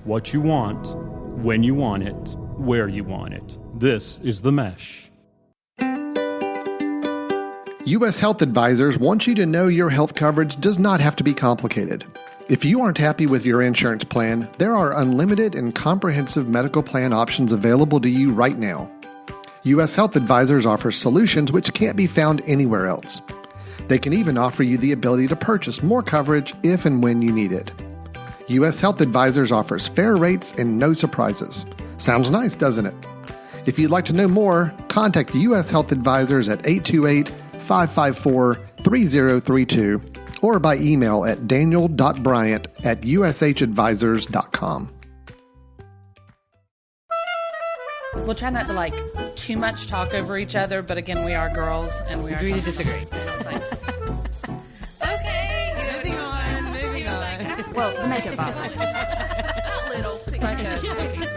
what you want, when you want it, where you want it. This is The Mesh. U.S. Health Advisors want you to know your health coverage does not have to be complicated. If you aren't happy with your insurance plan, there are unlimited and comprehensive medical plan options available to you right now. U.S. Health Advisors offers solutions which can't be found anywhere else. They can even offer you the ability to purchase more coverage if and when you need it. U.S. Health Advisors offers fair rates and no surprises. Sounds nice, doesn't it? If you'd like to know more, contact U.S. Health Advisors at 828-554-3032 or by email at daniel.bryant@ushadvisors.com. We'll try not to too much talk over each other, but again, we are girls and we agree to disagree. And I was like, okay, moving on. Well, the makeup bottle. It's like a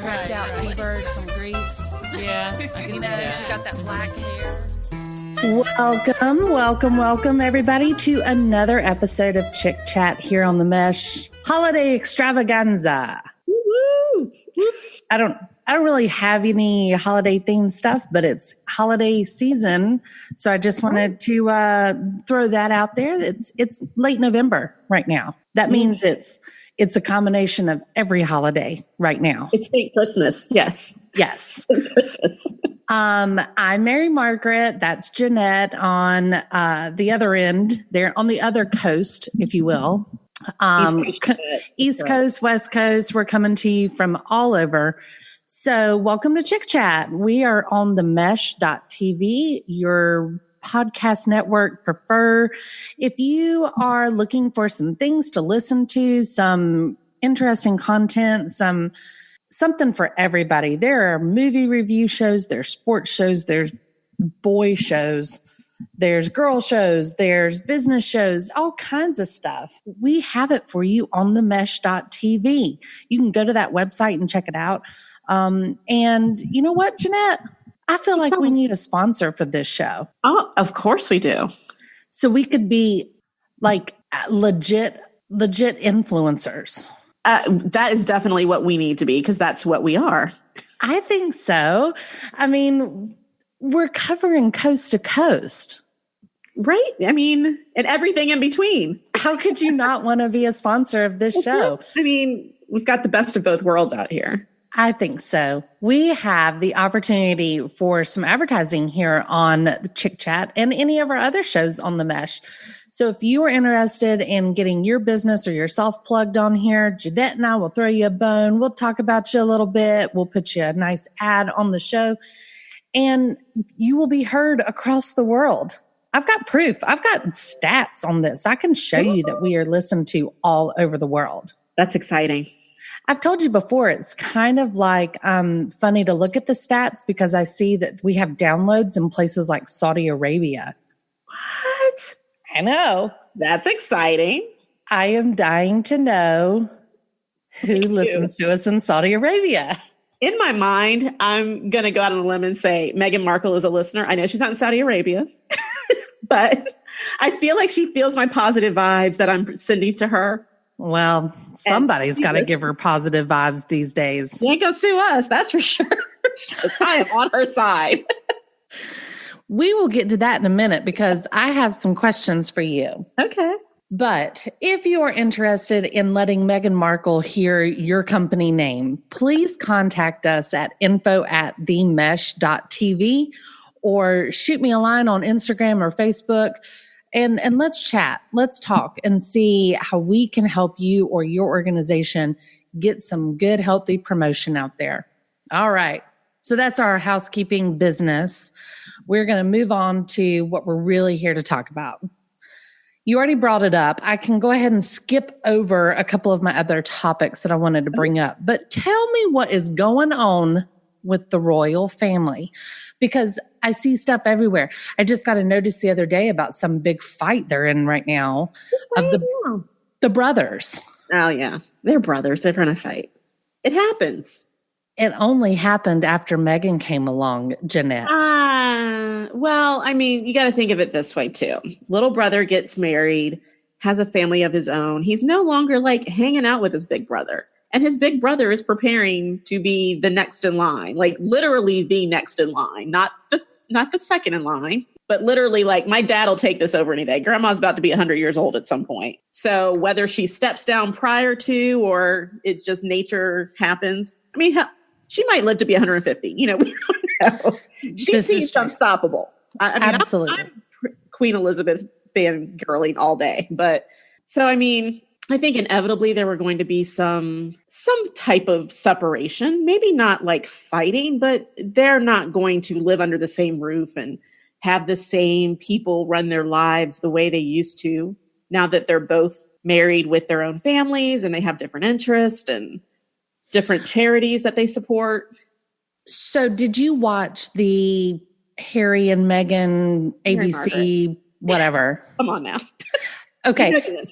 cracked out T-bird, some grease. Yeah, she's got that black hair. Welcome, everybody, to another episode of Chick Chat here on The Mesh Holiday Extravaganza. Woo-hoo. I don't really have any holiday themed stuff, but it's holiday season, so I just wanted to throw that out there. It's late November right now. That means it's a combination of every holiday right now. It's St. Christmas. Yes. St. Christmas. I'm Mary Margaret. That's Janette on the other end. They're on the other coast, if you will. East Coast, West Coast. We're coming to you from all over. So welcome to Chick Chat. We are on the mesh.tv, your podcast network prefer. If you are looking for some things to listen to, some interesting content, something for everybody. There are movie review shows, there's sports shows, there's boy shows, there's girl shows, there's business shows, all kinds of stuff. We have it for you on the mesh.tv. You can go to that website and check it out. And you know what, Janette? I feel like we need a sponsor for this show. Oh, of course we do. So we could be like legit influencers. That is definitely what we need to be, because that's what we are. I think so. I mean, we're covering coast to coast. Right? I mean, and everything in between. How could you not want to be a sponsor of this show? I mean, we've got the best of both worlds out here. I think so. We have the opportunity for some advertising here on the Chick Chat and any of our other shows on the Mesh. So if you are interested in getting your business or yourself plugged on here, Janette and I will throw you a bone. We'll talk about you a little bit. We'll put you a nice ad on the show, and you will be heard across the world. I've got proof. I've got stats on this. I can show you that we are listened to all over the world. That's exciting. I've told you before, it's kind of like funny to look at the stats because I see that we have downloads in places like Saudi Arabia. What? I know. That's exciting. I am dying to know who listens to us in Saudi Arabia. In my mind, I'm going to go out on a limb and say Meghan Markle is a listener. I know she's not in Saudi Arabia, but I feel like she feels my positive vibes that I'm sending to her. Well, somebody's got to give her positive vibes these days. She ain't going to sue us, that's for sure. I am on her side. We will get to that in a minute because I have some questions for you. Okay. But if you are interested in letting Meghan Markle hear your company name, please contact us at info@themesh.tv or shoot me a line on Instagram or Facebook and let's chat. Let's talk and see how we can help you or your organization get some good, healthy promotion out there. All right. So that's our housekeeping business. We're going to move on to what we're really here to talk about. You already brought it up. I can go ahead and skip over a couple of my other topics that I wanted to bring up. But tell me what is going on with the royal family, because I see stuff everywhere. I just got a notice the other day about some big fight they're in right now of the brothers. Oh, yeah. They're brothers. They're going to fight. It happens. It only happened after Meghan came along, Janette. Well, I mean, you got to think of it this way, too. Little brother gets married, has a family of his own. He's no longer like hanging out with his big brother. And his big brother is preparing to be the next in line, like literally the next in line, not the second in line, but literally like my dad will take this over any day. Grandma's about to be 100 years old at some point. So whether she steps down prior to, or it just nature happens. I mean, she might live to be 150. We don't know. She seems unstoppable. I mean, absolutely. I'm Queen Elizabeth fangirling all day. But so, I mean, I think inevitably there were going to be some type of separation, maybe not like fighting, but they're not going to live under the same roof and have the same people run their lives the way they used to now that they're both married with their own families and they have different interests and different charities that they support. So did you watch the Harry and Meghan ABC, whatever? Come on now. Okay.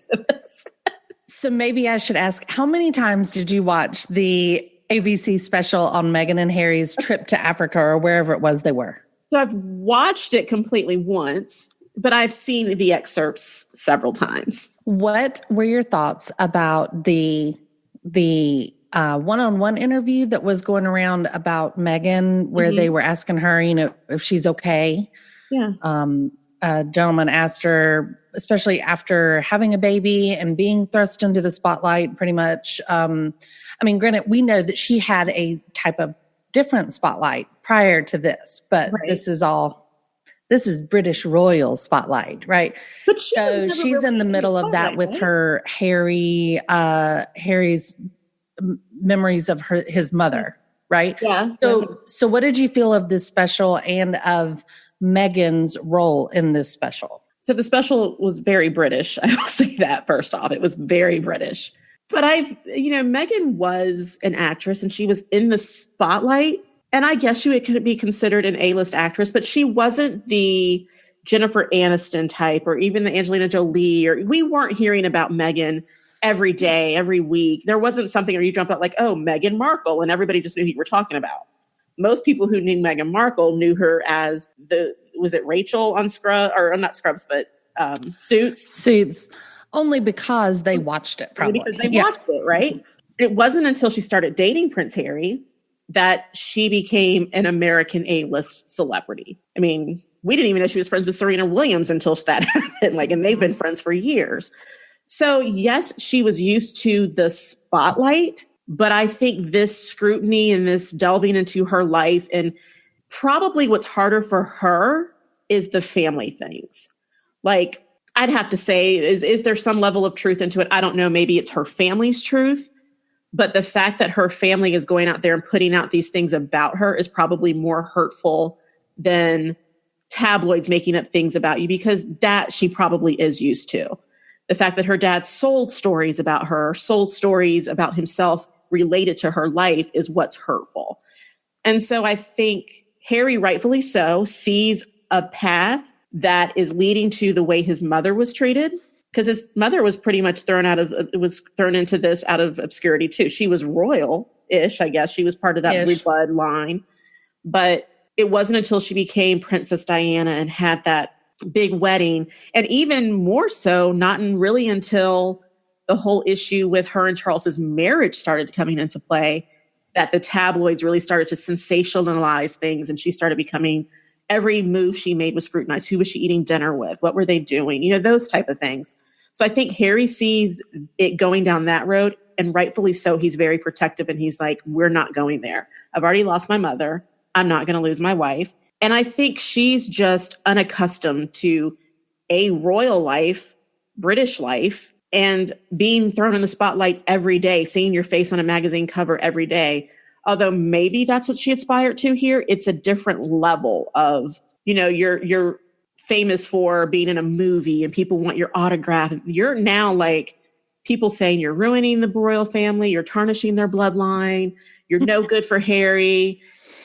So maybe I should ask, how many times did you watch the ABC special on Meghan and Harry's trip to Africa or wherever it was they were? So I've watched it completely once, but I've seen the excerpts several times. What were your thoughts about the one-on-one interview that was going around about Meghan, where they were asking her, if she's okay? Yeah. A gentleman asked her, especially after having a baby and being thrust into the spotlight pretty much. Granted, we know that she had a type of different spotlight prior to this, but this is British royal spotlight, right? But she's really in the middle of that with her Harry's memories of his mother, right? Yeah. So what did you feel of this special and of Meghan's role in this special? So the special was very British. I will say that first off. It was very British. But Meghan was an actress and she was in the spotlight. And I guess she could be considered an A-list actress, but she wasn't the Jennifer Aniston type or even the Angelina Jolie. We weren't hearing about Meghan every day, every week. There wasn't something where you jump out like, oh, Meghan Markle, and everybody just knew who you were talking about. Most people who knew Meghan Markle knew her as was it Rachel on Scrubs, or not Scrubs, but Suits? Suits, only because they watched it, probably. Because they watched it, right? It wasn't until she started dating Prince Harry that she became an American A-list celebrity. I mean, we didn't even know she was friends with Serena Williams until that happened, and they've been friends for years. So yes, she was used to the spotlight, but I think this scrutiny and this delving into her life, and probably what's harder for her is the family things. Like, I'd have to say, is there some level of truth into it? I don't know. Maybe it's her family's truth, but the fact that her family is going out there and putting out these things about her is probably more hurtful than tabloids making up things about you, because that she probably is used to. The fact that her dad sold stories about her, sold stories about himself related to her life is what's hurtful. And so I think Harry, rightfully so, sees a path that is leading to the way his mother was treated, because his mother was pretty much thrown into this out of obscurity too. She was royal-ish, I guess. She was part of that bloodline. But it wasn't until she became Princess Diana and had that big wedding, and even more so, not really until the whole issue with her and Charles's marriage started coming into play, that the tabloids really started to sensationalize things, and she started becoming, every move she made was scrutinized. Who was she eating dinner with? What were they doing? Those type of things. So I think Harry sees it going down that road, and rightfully so. He's very protective, and he's like, we're not going there. I've already lost my mother. I'm not going to lose my wife. And I think she's just unaccustomed to a royal life, British life, and being thrown in the spotlight every day, seeing your face on a magazine cover every day. Although maybe that's what she aspired to here. It's a different level of, you're famous for being in a movie and people want your autograph. You're now like people saying you're ruining the royal family. You're tarnishing their bloodline. You're no good for Harry.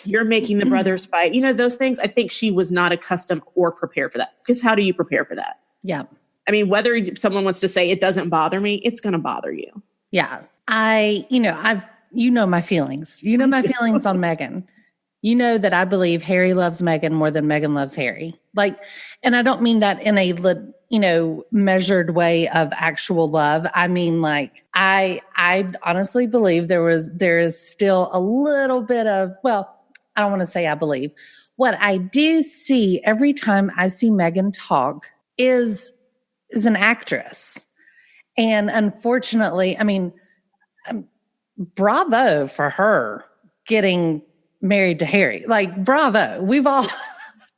You're making the brothers fight. Those things. I think she was not accustomed or prepared for that. Because how do you prepare for that? Yeah. I mean, whether someone wants to say it doesn't bother me, it's going to bother you. Yeah. my feelings. My feelings on Meghan. That I believe Harry loves Meghan more than Meghan loves Harry. And I don't mean that in a measured way of actual love. I mean, like, I honestly believe there is still a little bit of, well, I don't want to say I believe. What I do see every time I see Meghan talk is an actress. And unfortunately, I mean, bravo for her getting married to Harry. Like, bravo. We've all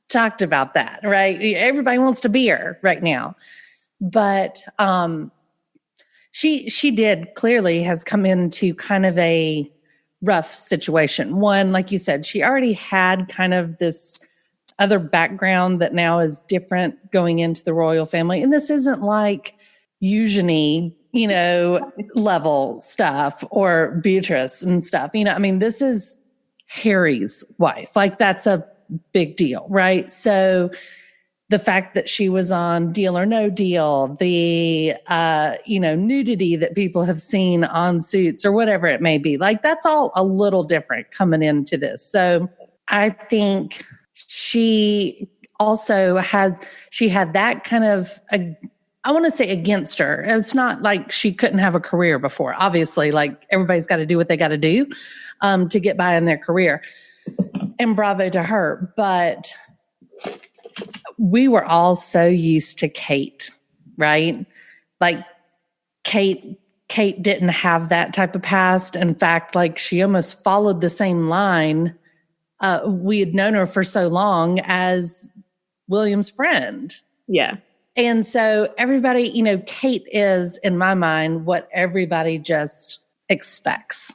talked about that, right? Everybody wants to be her right now. But she did clearly has come into kind of a rough situation. One, like you said, she already had kind of this other background that now is different going into the royal family. And this isn't like Eugenie, level stuff or Beatrice and stuff. I mean, this is Harry's wife. Like, that's a big deal, right? So the fact that she was on Deal or No Deal, the, nudity that people have seen on Suits or whatever it may be, like, that's all a little different coming into this. So I think she also had that kind of, I want to say against her. It's not like she couldn't have a career before. Obviously, like, everybody's got to do what they got to do to get by in their career. And bravo to her. But we were all so used to Kate, right? Like, Kate didn't have that type of past. In fact, like, she almost followed the same line. We had known her for so long as William's friend. Yeah. And so everybody, Kate is, in my mind, what everybody just expects.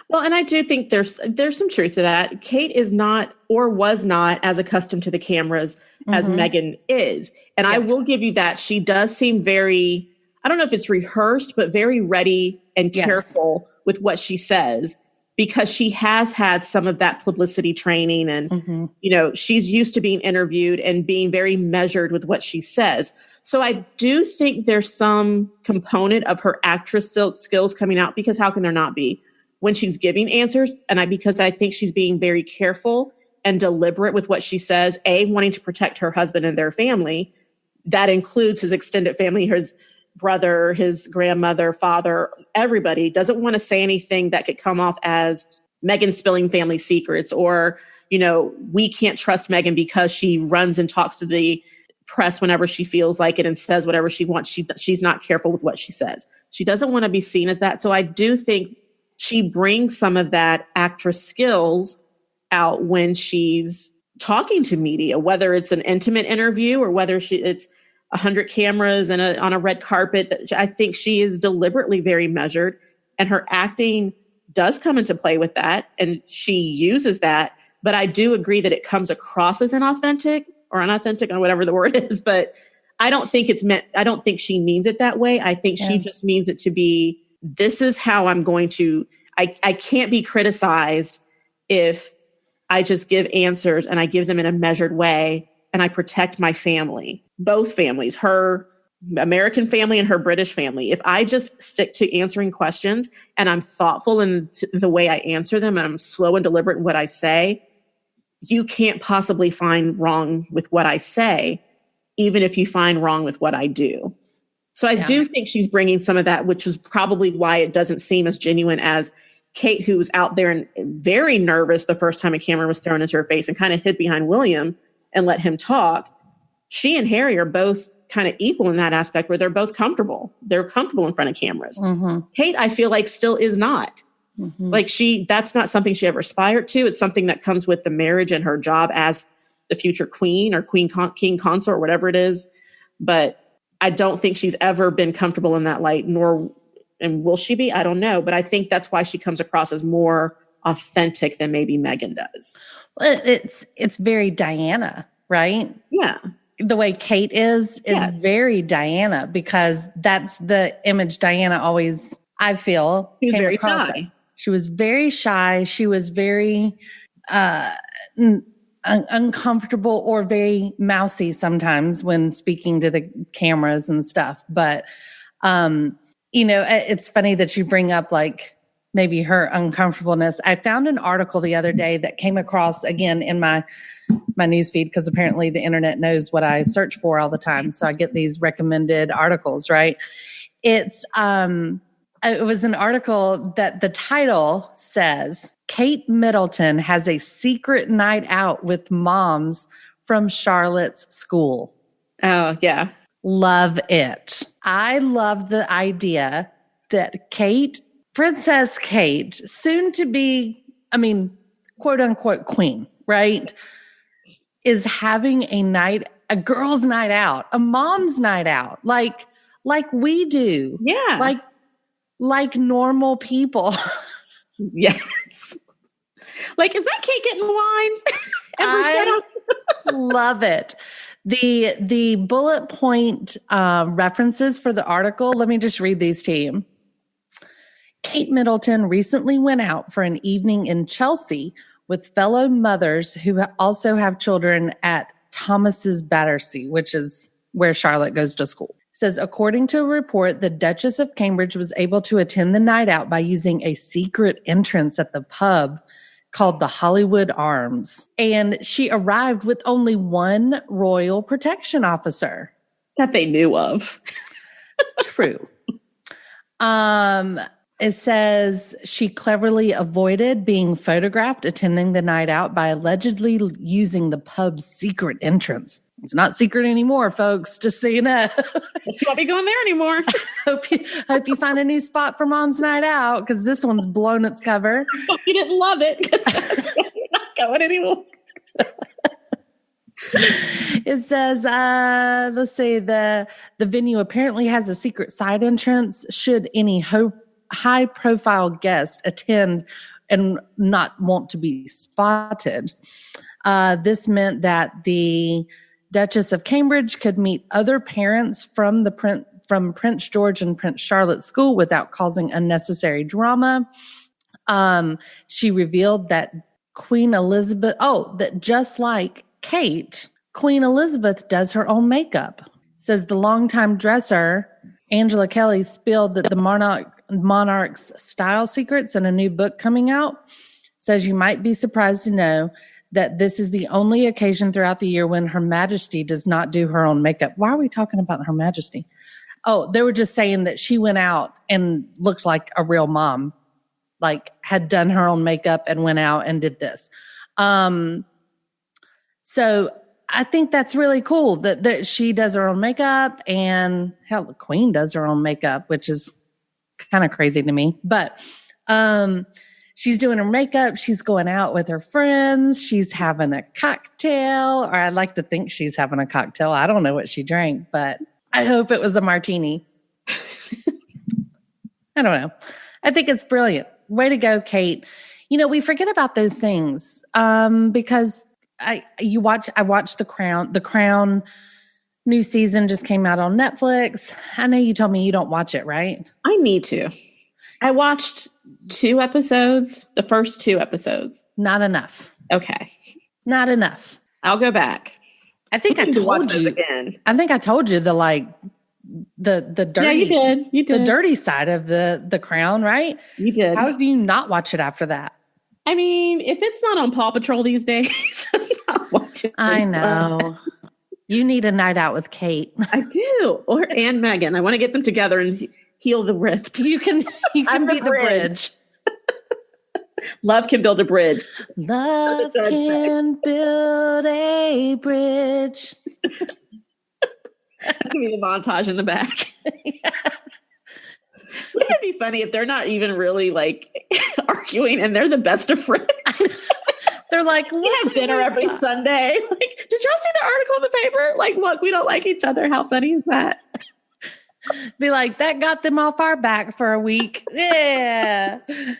Well, and I do think there's some truth to that. Kate is not, or was not, as accustomed to the cameras as Meghan is. And I will give you that. She does seem very, I don't know if it's rehearsed, but very ready and careful with what she says, because she has had some of that publicity training and, she's used to being interviewed and being very measured with what she says. So I do think there's some component of her actress skills coming out, because how can there not be when she's giving answers? And because I think she's being very careful and deliberate with what she says, wanting to protect her husband and their family. That includes his extended family, his brother, his grandmother, father, everybody. Doesn't want to say anything that could come off as Meghan spilling family secrets, or, we can't trust Meghan because she runs and talks to the press whenever she feels like it and says whatever she wants. She's not careful with what she says. She doesn't want to be seen as that. So I do think she brings some of that actress skills out when she's talking to media, whether it's an intimate interview or whether it's 100 cameras and on a red carpet. I think she is deliberately very measured, and her acting does come into play with that, and she uses that. But I do agree that it comes across as inauthentic or whatever the word is. But I don't think I don't think she means it that way. I think she just means it to be, this is how I'm going to, I can't be criticized if I just give answers and I give them in a measured way and I protect my family, both families, her American family and her British family. If I just stick to answering questions and I'm thoughtful in the way I answer them and I'm slow and deliberate in what I say, you can't possibly find wrong with what I say, even if you find wrong with what I do. So I do think she's bringing some of that, which was probably why it doesn't seem as genuine as Kate, who was out there and very nervous the first time a camera was thrown into her face and kind of hid behind William and let him talk. She and Harry are both kind of equal in that aspect, where they're both comfortable. They're comfortable in front of cameras. Kate, I feel like, still is not. Like, that's not something she ever aspired to. It's something that comes with the marriage and her job as the future queen or king consort, whatever it is. But I don't think she's ever been comfortable in that light, and will she be? I don't know. But I think that's why she comes across as more authentic than maybe Meghan does. Well, it's very Diana, right? Yeah. The way Kate is very Diana, because that's the image Diana always, I feel, she was very shy. She was very shy. She was very uncomfortable or very mousy sometimes when speaking to the cameras and stuff. But, it's funny that you bring up, like, maybe her uncomfortableness. I found an article the other day that came across again in my newsfeed, because apparently the internet knows what I search for all the time. So I get these recommended articles, right? It was an article that the title says, Kate Middleton has a secret night out with moms from Charlotte's school. Oh, yeah. Love it. I love the idea that Princess Kate, soon to be, quote unquote queen, right, is having a girls' night out, a mom's night out, like we do. Yeah. Like normal people. Yes. Like, is that Kate getting wine? I love it. The bullet point references for the article, let me just read these to you. Kate Middleton recently went out for an evening in Chelsea with fellow mothers who also have children at Thomas's Battersea, which is where Charlotte goes to school. It says, according to a report, the Duchess of Cambridge was able to attend the night out by using a secret entrance at the pub called the Hollywood Arms. And she arrived with only one royal protection officer. That they knew of. True. It says she cleverly avoided being photographed attending the night out by allegedly using the pub's secret entrance. It's not secret anymore, folks, just so you know. She won't be going there anymore. Hope you find a new spot for Mom's Night Out, because this one's blown its cover. Hope you didn't love it, because you're not going anymore. It says, let's see, the venue apparently has a secret side entrance should any high-profile guest attend and not want to be spotted. This meant that the Duchess of Cambridge could meet other parents from Prince George and Prince Charlotte's school without causing unnecessary drama. She revealed that that just like Kate, Queen Elizabeth does her own makeup. Says the longtime dresser, Angela Kelly, spilled that the monarch's style secrets in a new book coming out. Says you might be surprised to know that this is the only occasion throughout the year when Her Majesty does not do her own makeup. Why are we talking about Her Majesty? Oh, they were just saying that she went out and looked like a real mom, like had done her own makeup and went out and did this. So I think that's really cool that she does her own makeup, and hell, the Queen does her own makeup, which is kind of crazy to me. But she's doing her makeup. She's going out with her friends. She's having a cocktail, or I like to think she's having a cocktail. I don't know what she drank, but I hope it was a martini. I don't know. I think it's brilliant. Way to go, Kate. We forget about those things because I watched The Crown. The Crown new season just came out on Netflix. I know you told me you don't watch it, right? I need to. I watched 2 episodes, the first 2 episodes. Not enough. Okay. Not enough. I'll go back. I think I told you again. I think I told you the dirty. Yeah, you did. You did. The dirty side of the Crown, right? You did. How do you not watch it after that? I mean, if it's not on Paw Patrol these days, I'm not watching it. I know. You need a night out with Kate. I do. And Meghan. I want to get them together and heal the rift. You can be the bridge. Love can build a bridge. Love can build a bridge. That could be the montage in the back. Yeah. Wouldn't it be funny if they're not even really arguing and they're the best of friends? They're like, we have dinner every Sunday. Like, did y'all see the article in the paper? Like, look, we don't like each other. How funny is that? Be like, that got them off our back for a week. Yeah. Can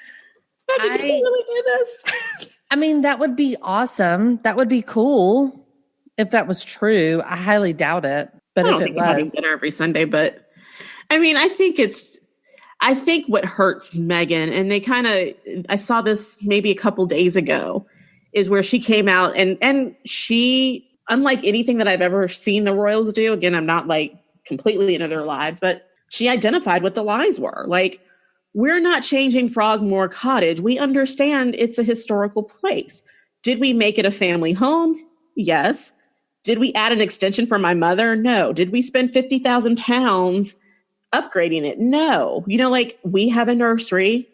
we really do this? I mean, that would be awesome. That would be cool if that was true. I highly doubt it. But if it was, having dinner every Sunday. But I mean, I think what hurts Meghan, and I saw this maybe a couple days ago, is where she came out and she, unlike anything that I've ever seen the royals do, again, I'm not completely into their lives, but she identified what the lies were. we're not changing Frogmore Cottage. We understand it's a historical place. Did we make it a family home? Yes. Did we add an extension for my mother? No. Did we spend 50,000 pounds upgrading it? No. Like, we have a nursery.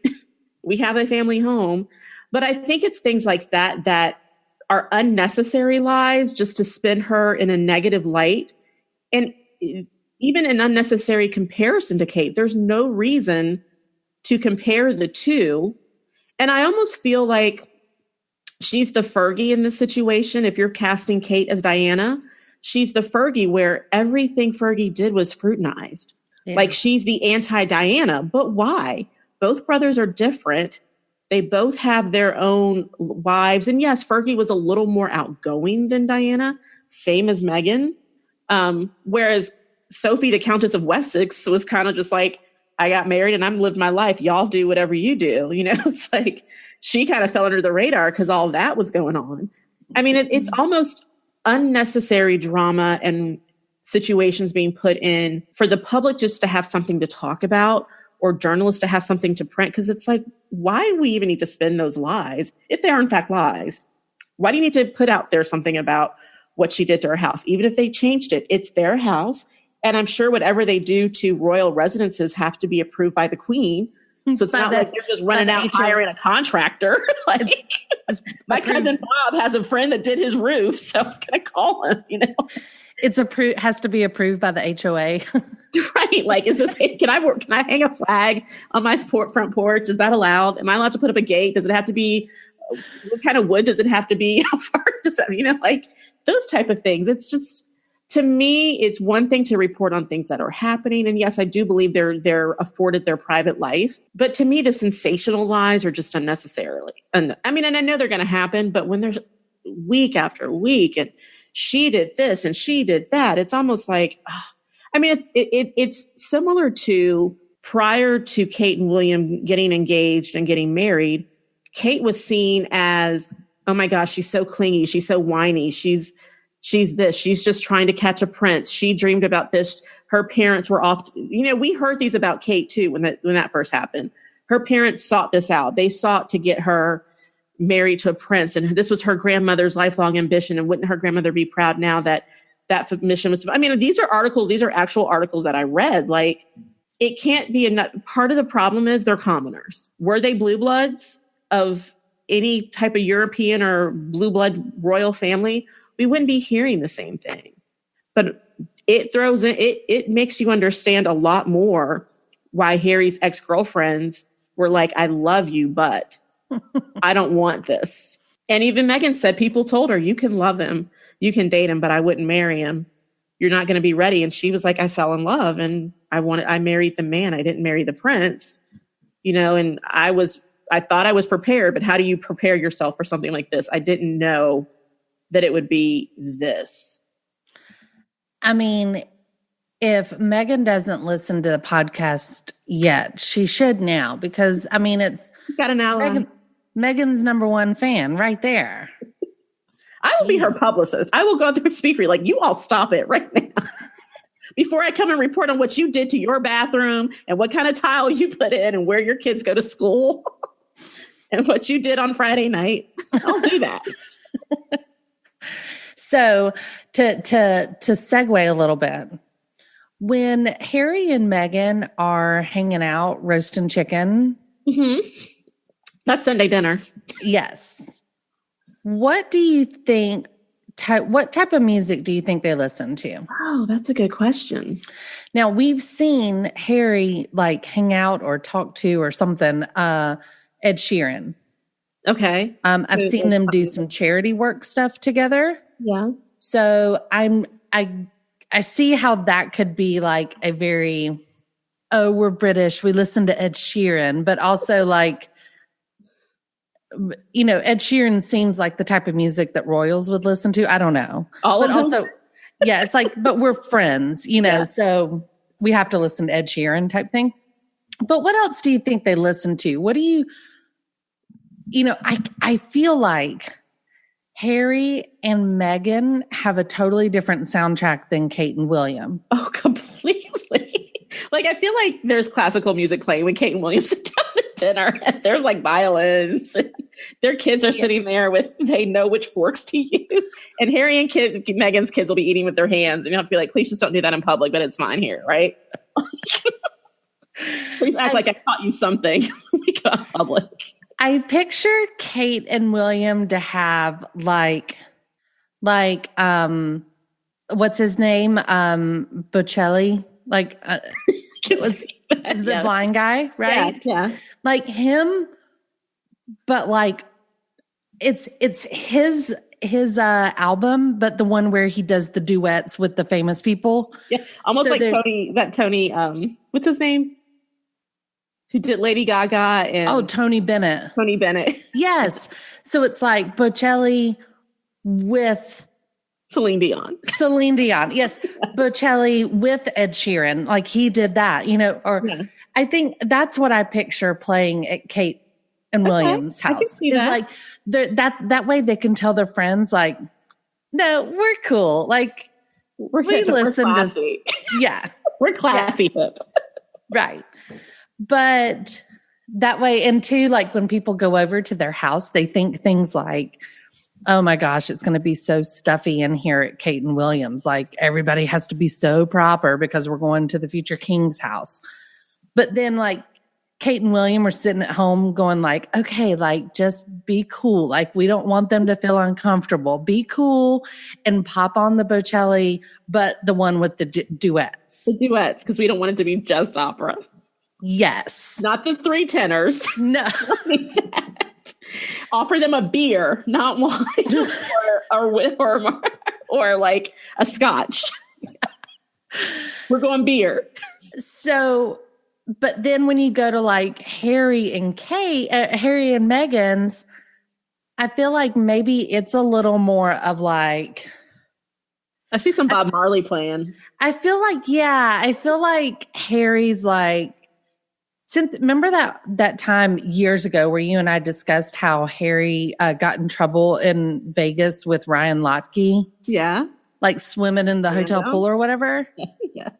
We have a family home. But I think it's things like that that are unnecessary lies just to spin her in a negative light. And even an unnecessary comparison to Kate. There's no reason to compare the two. And I almost feel like she's the Fergie in this situation. If you're casting Kate as Diana, she's the Fergie where everything Fergie did was scrutinized. Yeah. Like, she's the anti-Diana. But why? Both brothers are different. They both have their own wives. And yes, Fergie was a little more outgoing than Diana, same as Meghan. Whereas Sophie, the Countess of Wessex, was kind of just like, I got married and I'm lived my life. Y'all do whatever you do. It's like she kind of fell under the radar because all that was going on. I mean, it's almost unnecessary drama and situations being put in for the public just to have something to talk about, or journalists to have something to print. Because it's like, why do we even need to spin those lies if they are in fact lies? Why do you need to put out there something about what she did to her house? Even if they changed it, it's their house. And I'm sure whatever they do to royal residences have to be approved by the Queen. So it's not like they're just running out hiring a contractor. Like, my cousin Bob has a friend that did his roof, so I'm gonna call him. It's has to be approved by the HOA. Right. Like, can I hang a flag on my front porch? Is that allowed? Am I allowed to put up a gate? Does it have to be, what kind of wood does it have to be? How far does that, like those type of things. It's just, to me, it's one thing to report on things that are happening. And yes, I do believe they're afforded their private life. But to me, the sensational lies are just unnecessarily. And I know they're going to happen, but when there's week after week and she did this and she did that, it's almost like, it's similar to prior to Kate and William getting engaged and getting married. Kate was seen as, oh my gosh, she's so clingy. She's so whiny. She's this. She's just trying to catch a prince. She dreamed about this. Her parents were off. We heard these about Kate too when that first happened. Her parents sought this out. They sought to get her married to a prince, and this was her grandmother's lifelong ambition. And wouldn't her grandmother be proud now that mission was? These are articles. These are actual articles that I read. Like, it can't be enough. Part of the problem is they're commoners. Were they blue bloods of any type of European or blue blood royal family, we wouldn't be hearing the same thing. But it makes you understand a lot more why Harry's ex-girlfriends were like, I love you, but I don't want this. And even Meghan said, people told her, you can love him, you can date him, but I wouldn't marry him. You're not going to be ready. And she was like, I fell in love and I married the man. I didn't marry the prince, and I thought I was prepared, but how do you prepare yourself for something like this? I didn't know that it would be this. If Meghan doesn't listen to the podcast yet, she should now, because it's got an ally. Meghan's number one fan right there. I will be her publicist. I will go out there and speak for you. Like, you all stop it right now. Before I come and report on what you did to your bathroom and what kind of tile you put in and where your kids go to school and what you did on Friday night. I'll do that. So to segue a little bit, when Harry and Meghan are hanging out roasting chicken, that's Sunday dinner. Yes. What do you think? What type of music do you think they listen to? Oh, that's a good question. Now, we've seen Harry hang out or talk to or something, Ed Sheeran. Okay. I've seen them do some charity work stuff together. Yeah. So I see how that could be a very, we're British, we listen to Ed Sheeran, but also Ed Sheeran seems like the type of music that royals would listen to. I don't know. Yeah, it's but we're friends, so we have to listen to Ed Sheeran type thing. But what else do you think they listen to? What do you, I feel like Harry and Meghan have a totally different soundtrack than Kate and William. Oh, completely. Like, I feel like there's classical music playing when Kate and Williams sit down at dinner. And there's like violins. And their kids are sitting there they know which forks to use. And Harry and Meghan's kids will be eating with their hands. And you have to be like, please just don't do that in public, but it's fine here, right? Please act like I taught you something when we go in public. I picture Kate and William to have like what's his name? Bocelli. Like it was the blind guy, right? Yeah. Like him, but like it's his album, but the one where he does the duets with the famous people. Yeah. Almost so like Tony, what's his name? Who did Lady Gaga and Tony Bennett. Tony Bennett. Yes. So it's like Bocelli with Celine Dion. Yes. Bocelli with Ed Sheeran. Like he did that, I think that's what I picture playing at Kate and William's house. It's like that way they can tell their friends like, no, we're cool. Like we listen to, yeah, we're classy. Yeah. Right. But that way, and too, like when people go over to their house, they think things like, oh my gosh, it's going to be so stuffy in here at Kate and Williams. Like everybody has to be so proper because we're going to the future king's house. But then like Kate and William are sitting at home going like, okay, like just be cool. Like we don't want them to feel uncomfortable. Be cool and pop on the Bocelli, but the one with the duets. The duets, because we don't want it to be just opera. Yes. Not the 3 tenors. No. Offer them a beer, not wine or like a scotch. We're going beer. So, but then when you go to like Harry and Meghan's, I feel like maybe it's a little more of like, I see some Bob Marley playing. I feel like Harry's like, remember that time years ago where you and I discussed how Harry got in trouble in Vegas with Ryan Lochte? Yeah. Like swimming in the hotel pool or whatever? Yes.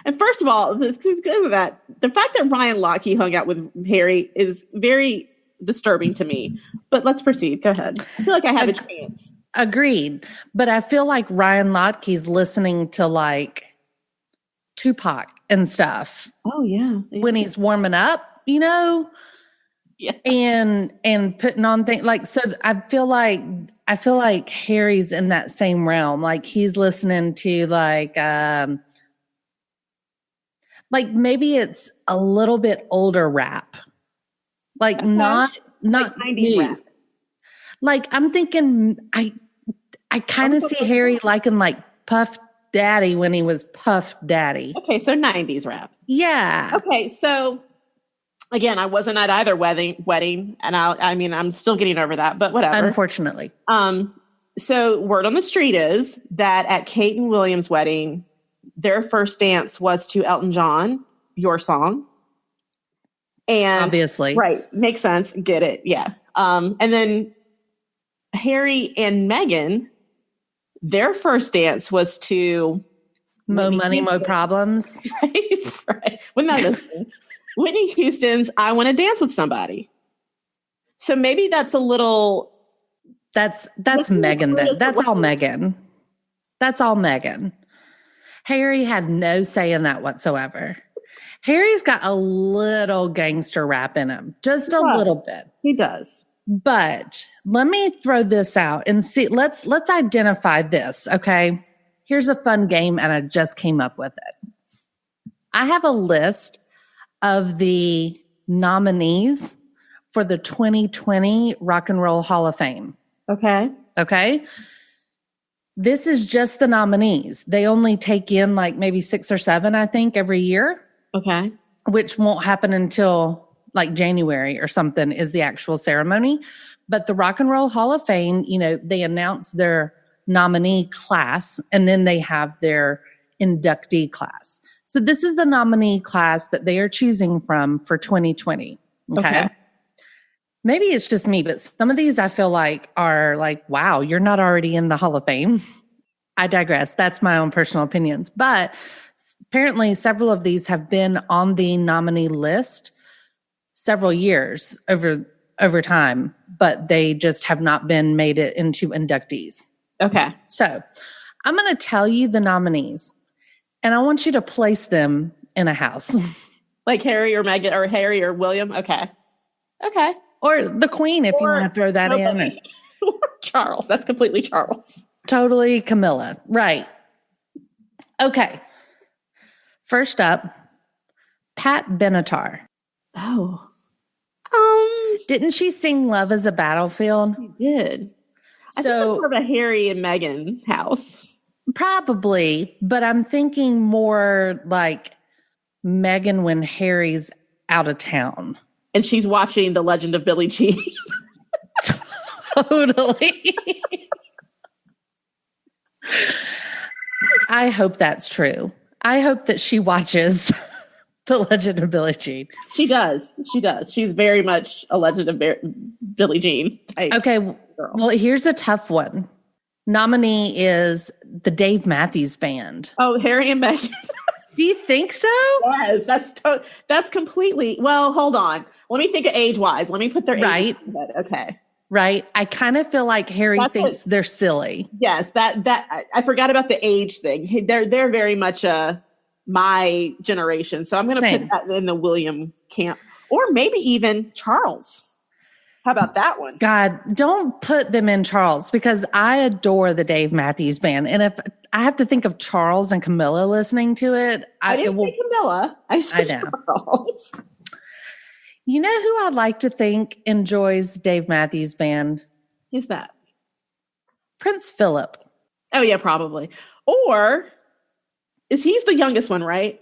And first of all, the fact that Ryan Lochte hung out with Harry is very disturbing to me. But let's proceed. Go ahead. I feel like I have a chance. Agreed. But I feel like Ryan Lotke's listening to like Tupac and stuff. Oh yeah. When he's warming up, Yeah. And putting on things like, so I feel like Harry's in that same realm. Like he's listening to like maybe it's a little bit older rap. Like not 90s rap. Like I'm thinking I kind of see Harry liking like Puff Daddy when he was Puff Daddy. Okay, so 90s rap. Yeah. Okay, so again, I wasn't at either wedding, and I'm still getting over that, but whatever. Unfortunately. So word on the street is that at Kate and William's wedding, their first dance was to Elton John, Your Song. And obviously. Right, makes sense. Get it. Yeah. And then Harry and Meghan, their first dance was to Mo Money, Mo Problems. Right. Whitney Houston's I Want to Dance with Somebody. So maybe that's a little. That's Meghan. That's all Meghan. That's all Meghan. Harry had no say in that whatsoever. Harry's got a little gangster rap in him. Just a little bit. He does. But let me throw this out and see. Let's identify this, okay? Here's a fun game, and I just came up with it. I have a list of the nominees for the 2020 Rock and Roll Hall of Fame. Okay. Okay? This is just the nominees. They only take in like maybe 6 or 7, I think, every year. Okay. Which won't happen until like January or something is the actual ceremony. But the Rock and Roll Hall of Fame, they announce their nominee class and then they have their inductee class. So this is the nominee class that they are choosing from for 2020. Okay. Maybe it's just me, but some of these I feel like are like, wow, you're not already in the Hall of Fame. I digress. That's my own personal opinions. But apparently several of these have been on the nominee list several years over time, but they just have not been made it into inductees. Okay. So I'm going to tell you the nominees, and I want you to place them in a house. Like Harry or Meghan or Harry or William? Okay. Okay. Or the Queen, if you want to throw that in. Or Charles. That's completely Charles. Totally Camilla. Right. Okay. First up, Pat Benatar. Oh. Didn't she sing Love is a Battlefield? She did. I think So more of a Harry and Meghan house. probably, but I'm thinking more like Meghan when Harry's out of town. And she's watching The Legend of Billie Jean. Totally. I hope that's true. I hope that she watches The Legend of Billie Jean. She does. She does. She's very much a Legend of Billie Jean type. Okay. Girl. Well, here's a tough one. Nominee is the Dave Matthews Band. Oh, Harry and Meghan. Do you think so? Yes, that's completely. Well, hold on. Let me think of age-wise. Let me put their age. Right. Okay. Right. I kind of feel like Harry thinks they're silly. Yes, that I forgot about the age thing. They're very much my generation. So I'm going to put that in the William camp, or maybe even Charles. How about that one? God, don't put them in Charles, because I adore the Dave Matthews Band. And if I have to think of Charles and Camilla listening to it, I didn't say Camilla. I said Charles. You know who I'd like to think enjoys Dave Matthews Band? Who's that? Prince Philip. Oh, yeah, probably. Or he's the youngest one, right?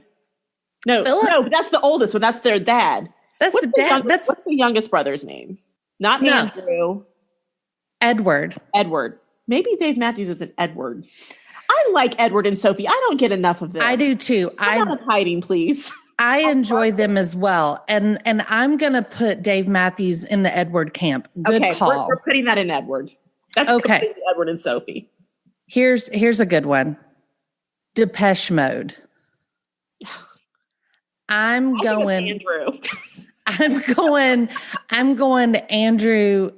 No, that's the oldest one. That's their dad. That's the dad. What's the youngest brother's name? Not Andrew. Edward. Maybe Dave Matthews isn't Edward. I like Edward and Sophie. I don't get enough of them. I do too. Come out of hiding, please. I enjoy them as well. And I'm going to put Dave Matthews in the Edward camp. Good call. We're putting that in Edward. That's completely Edward and Sophie. Here's a good one. Depeche Mode. I'm going Andrew. I'm going Andrew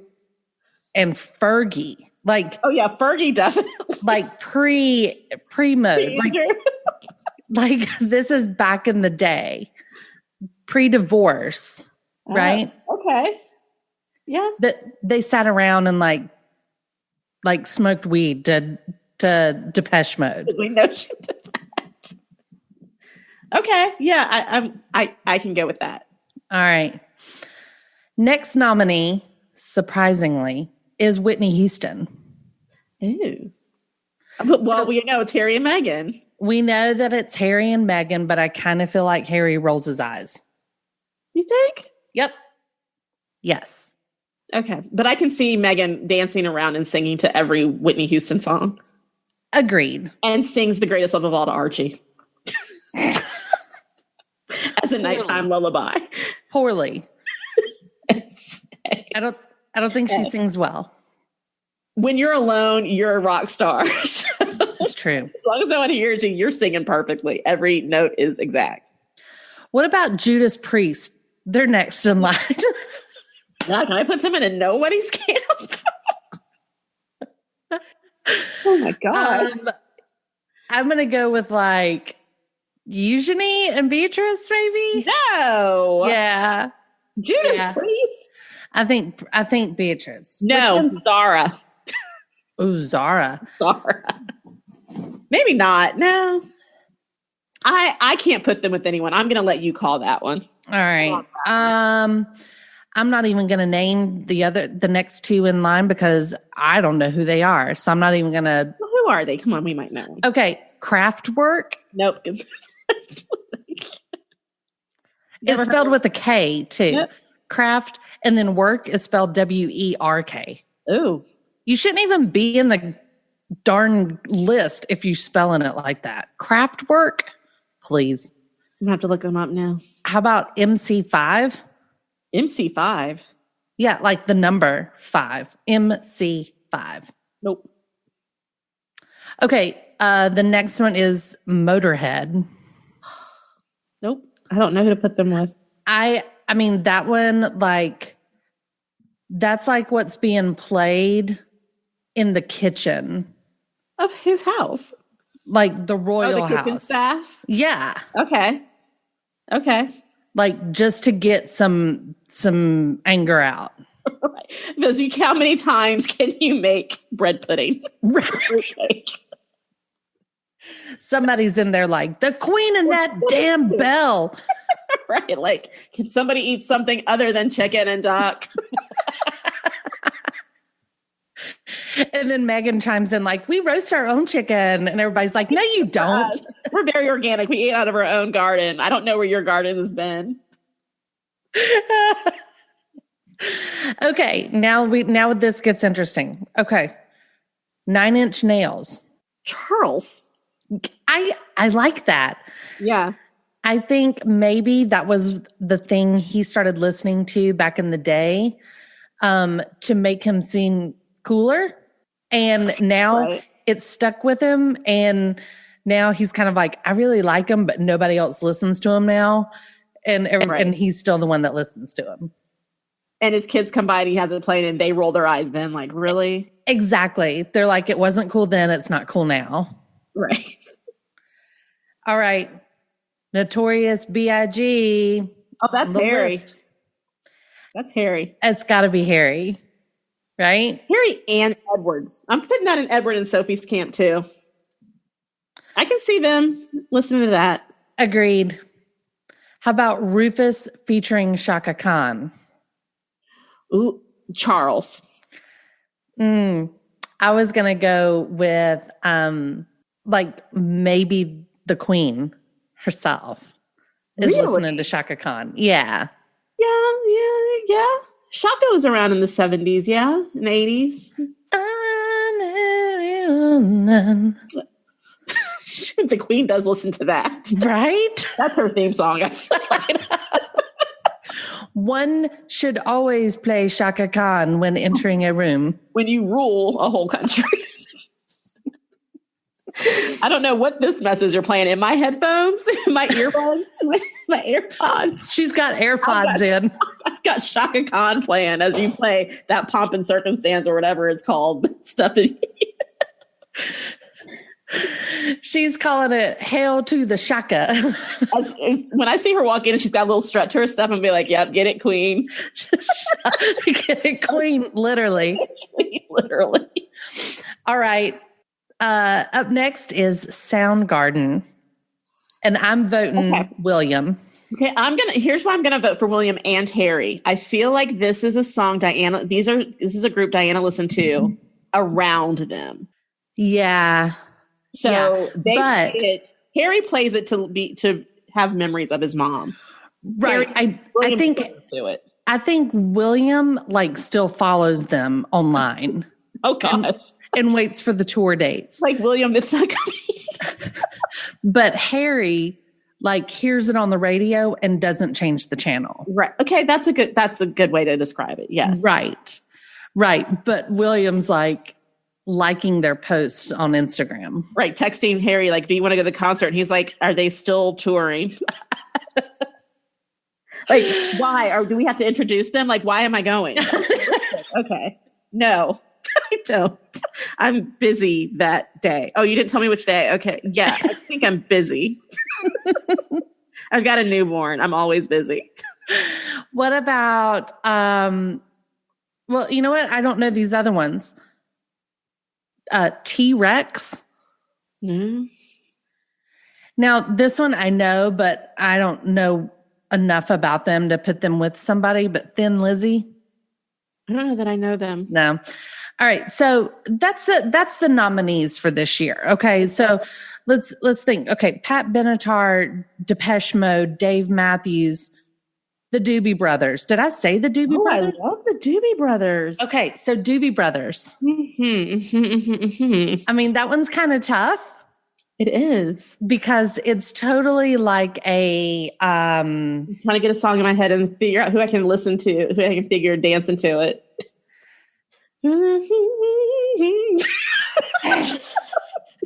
and Fergie. Like, oh yeah, Fergie definitely. Like pre-mode. Like this is back in the day. Pre-divorce, right? Okay. Yeah. That they sat around and like smoked weed to Depeche Mode. We know she did that. Okay. Yeah, I can go with that. All right. Next nominee, surprisingly, is Whitney Houston. Ooh. Well, we know it's Harry and Meghan. We know that it's Harry and Meghan, but I kind of feel like Harry rolls his eyes. You think? Yep. Yes. Okay. But I can see Meghan dancing around and singing to every Whitney Houston song. Agreed. And sings The Greatest Love of All to Archie. As a nighttime lullaby. Poorly. I don't think she sings well. When you're alone, you're a rock star. This is true. As long as no one hears you, you're singing perfectly. Every note is exact. What about Judas Priest? They're next in line. Now, can I put them in a nobody's camp? Oh my God. I'm going to go with like Eugenie and Beatrice, maybe? No. Yeah. Judas Priest? I think Beatrice. No, Zara. Ooh, Zara. Maybe not. No. I can't put them with anyone. I'm going to let you call that one. All right. I'm not even going to name the next two in line because I don't know who they are. So I'm not even going to. Well, who are they? Come on, we might know. Okay. Kraftwerk. Nope. It's spelled with a K too. Yep. Kraft, and then work is spelled WERK. Ooh. You shouldn't even be in the darn list if you're spelling it like that. Kraftwerk, please. I'm going to have to look them up now. How about MC5? MC5? Yeah, like the number 5. MC5. Nope. Okay, the next one is Motorhead. Nope. I don't know who to put them with. I mean, that one, like, that's like what's being played in the kitchen. Of whose house? Like the royal the kitchen house. Staff? Yeah. Okay. Like just to get some anger out. Right. Because how many times can you make bread pudding? Right. Somebody's in there like, the queen and that damn bell. Right. Like, can somebody eat something other than chicken and duck? And then Meghan chimes in like, we roast our own chicken. And everybody's like, no, you don't. We're very organic. We eat out of our own garden. I don't know where your garden has been. Okay. Now this gets interesting. Okay. 9 Inch Nails. Charles. I like that. Yeah. I think maybe that was the thing he started listening to back in the day to make him seem cooler. And now it's stuck with him. And now he's kind of like, I really like him, but nobody else listens to him now. And he's still the one that listens to him. And his kids come by and he has it playing and they roll their eyes then like, really? Exactly. They're like, it wasn't cool then. It's not cool now. Right. All right. Notorious B.I.G. Oh, that's Harry. List. That's Harry. It's got to be Harry, right? Harry and Edward. I'm putting that in Edward and Sophie's camp too. I can see them listening to that. Agreed. How about Rufus featuring Chaka Khan? Ooh, Charles. I was going to go with like maybe the Queen herself is listening to Chaka Khan. Yeah. Yeah. Chaka was around in the 70s, yeah, and 80s. The Queen does listen to that. Right? That's her theme song. One should always play Chaka Khan when entering a room. When you rule a whole country. I don't know what this message you're playing in my headphones, my earbuds, my AirPods. She's got AirPods in. I've got Chaka Khan playing as you play that Pomp and Circumstance or whatever it's called. Stuff that she's calling it Hail to the Chaka. When I see her walk in and she's got a little strut to her stuff, I'm be like, yep, get it, Queen. Get it, Queen, literally. Literally. All right. Up next is Soundgarden. And I'm voting William. Okay, here's why I'm gonna vote for William and Harry. I feel like this is a song this is a group Diana listened to around them. Yeah. So they play it. Harry plays it to have memories of his mom. Right. I think do it. I think William like still follows them online. Oh gosh. And waits for the tour dates. Like, William, it's not coming. But Harry like hears it on the radio and doesn't change the channel. Right. Okay, that's a good way to describe it. Yes. Right. But William's like liking their posts on Instagram. Right. Texting Harry like, do you want to go to the concert? And he's like, are they still touring? Like, why? Or do we have to introduce them? Like, why am I going? Okay. No. I don't. I'm busy that day. Oh, you didn't tell me which day. Okay. Yeah, I think I'm busy. I've got a newborn. I'm always busy. What about, well, you know what? I don't know these other ones. T-Rex. Mm-hmm. Now, this one I know, but I don't know enough about them to put them with somebody, but Thin Lizzy. I don't know that I know them. No. All right. So that's the nominees for this year. Okay. So let's think. Okay. Pat Benatar, Depeche Mode, Dave Matthews, the Doobie Brothers. Did I say the Doobie Brothers? I love the Doobie Brothers. Okay. So Doobie Brothers. I mean, that one's kind of tough. It is. Because it's totally like a I'm trying to get a song in my head and figure out who I can listen to, who I can figure dancing to it.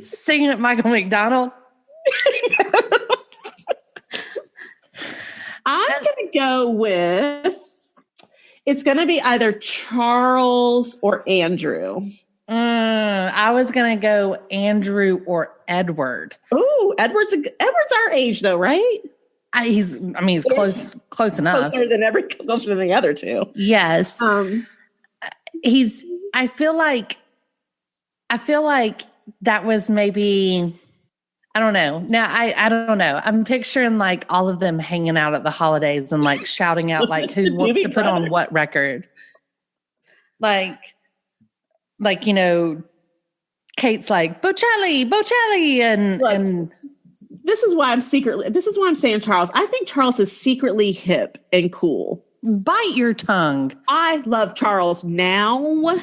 Singing at Michael McDonald. I'm going to go with, it's going to be either Charles or Andrew. I was going to go Andrew or Edward. Ooh, Edward's our age though, right? He's close enough. Closer than the other two. Yes. I feel like that was maybe, I don't know. Now I don't know. I'm picturing like all of them hanging out at the holidays and like shouting out like who wants to put on what record. Like, you know, Kate's like Bocelli and this is why I'm saying Charles. I think Charles is secretly hip and cool. Bite your tongue. I love Charles now.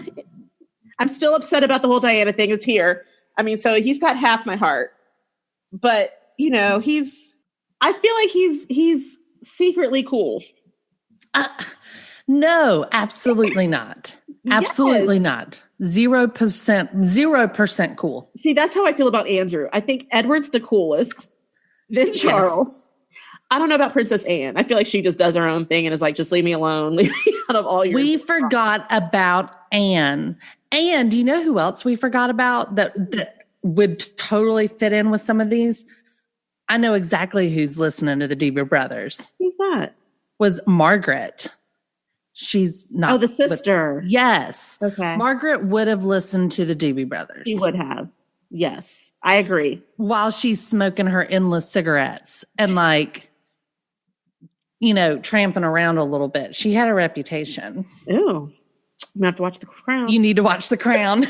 I'm still upset about the whole Diana thing. It's here. I mean, so he's got half my heart. But, you know, I feel like he's secretly cool. No, absolutely not. Absolutely not. 0% cool. See, that's how I feel about Andrew. I think Edward's the coolest. Then Charles. Yes. I don't know about Princess Anne. I feel like she just does her own thing and is like, just leave me alone. Leave me out of all your... We forgot about Anne. And do you know who else we forgot about that would totally fit in with some of these? I know exactly who's listening to the Doobie Brothers. Who's that? Was Margaret. She's not. Oh, the sister. Yes. Okay. Margaret would have listened to the Doobie Brothers. She would have. Yes. I agree. While she's smoking her endless cigarettes and like, you know, tramping around a little bit. She had a reputation. Ooh. I'm going to have to watch The Crown. You need to watch The Crown.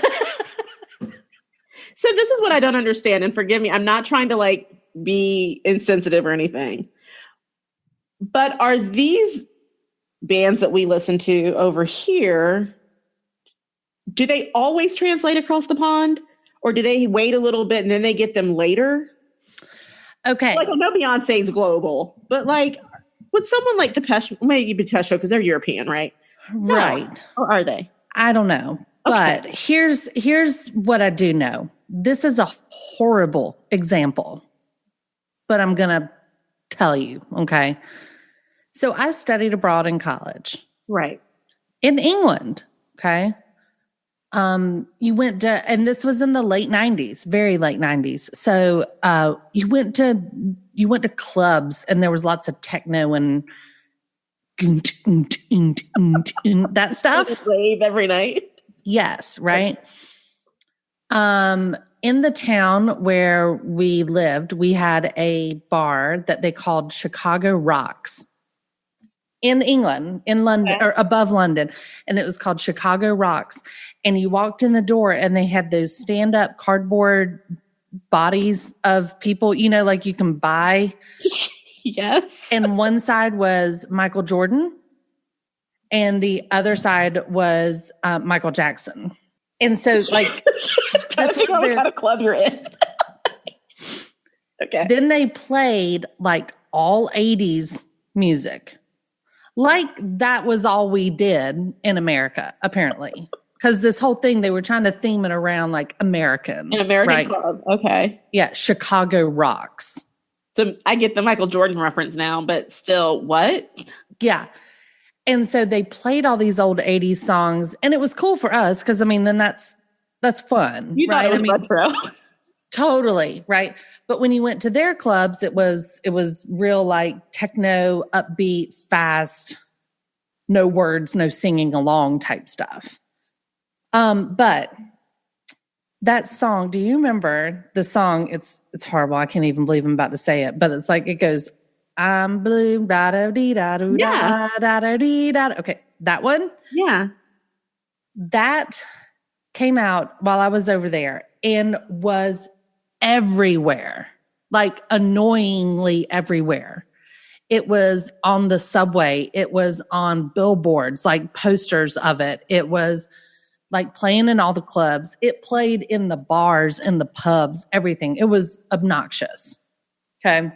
So this is what I don't understand. And forgive me, I'm not trying to like be insensitive or anything. But are these bands that we listen to over here, do they always translate across the pond? Or do they wait a little bit and then they get them later? Okay. Like, I know Beyonce's global, but like, would someone like maybe Depeche because they're European, right? Right. No. Or are they? I don't know. Okay. But here's what I do know. This is a horrible example, but I'm going to tell you, okay? So I studied abroad in college. Right. In England, okay? You went to, and this was in the late 90s, very late 90s. So you went to clubs and there was lots of techno and that stuff. Rave every night. Yes, right. In the town where we lived, we had a bar that they called Chicago Rocks. In England, in London, or above London, and it was called Chicago Rocks. And you walked in the door and they had those stand-up cardboard bodies of people, you know, like you can buy. Yes. And one side was Michael Jordan and the other side was Michael Jackson. And so like, this was what kind of club you're in. Okay. Then they played like all 80s music. Like that was all we did in America, apparently. Because this whole thing, they were trying to theme it around like Americans. An American club. Okay. Yeah, Chicago Rocks. So I get the Michael Jordan reference now, but still, what? Yeah. And so they played all these old 80s songs, and it was cool for us because, I mean, then that's fun. You right? thought it was retro. Totally, right? But when you went to their clubs, it was real like techno, upbeat, fast, no words, no singing along type stuff. But that song, do you remember the song? It's horrible. I can't even believe I'm about to say it, but it's like it goes, I'm blue, da da dee da da da da dee da. Okay, that one. Yeah, that came out while I was over there and was everywhere, like annoyingly everywhere. It was on the subway. It was on billboards, like posters of it. It was like playing in all the clubs. It played in the bars, in the pubs, everything. It was obnoxious. Okay.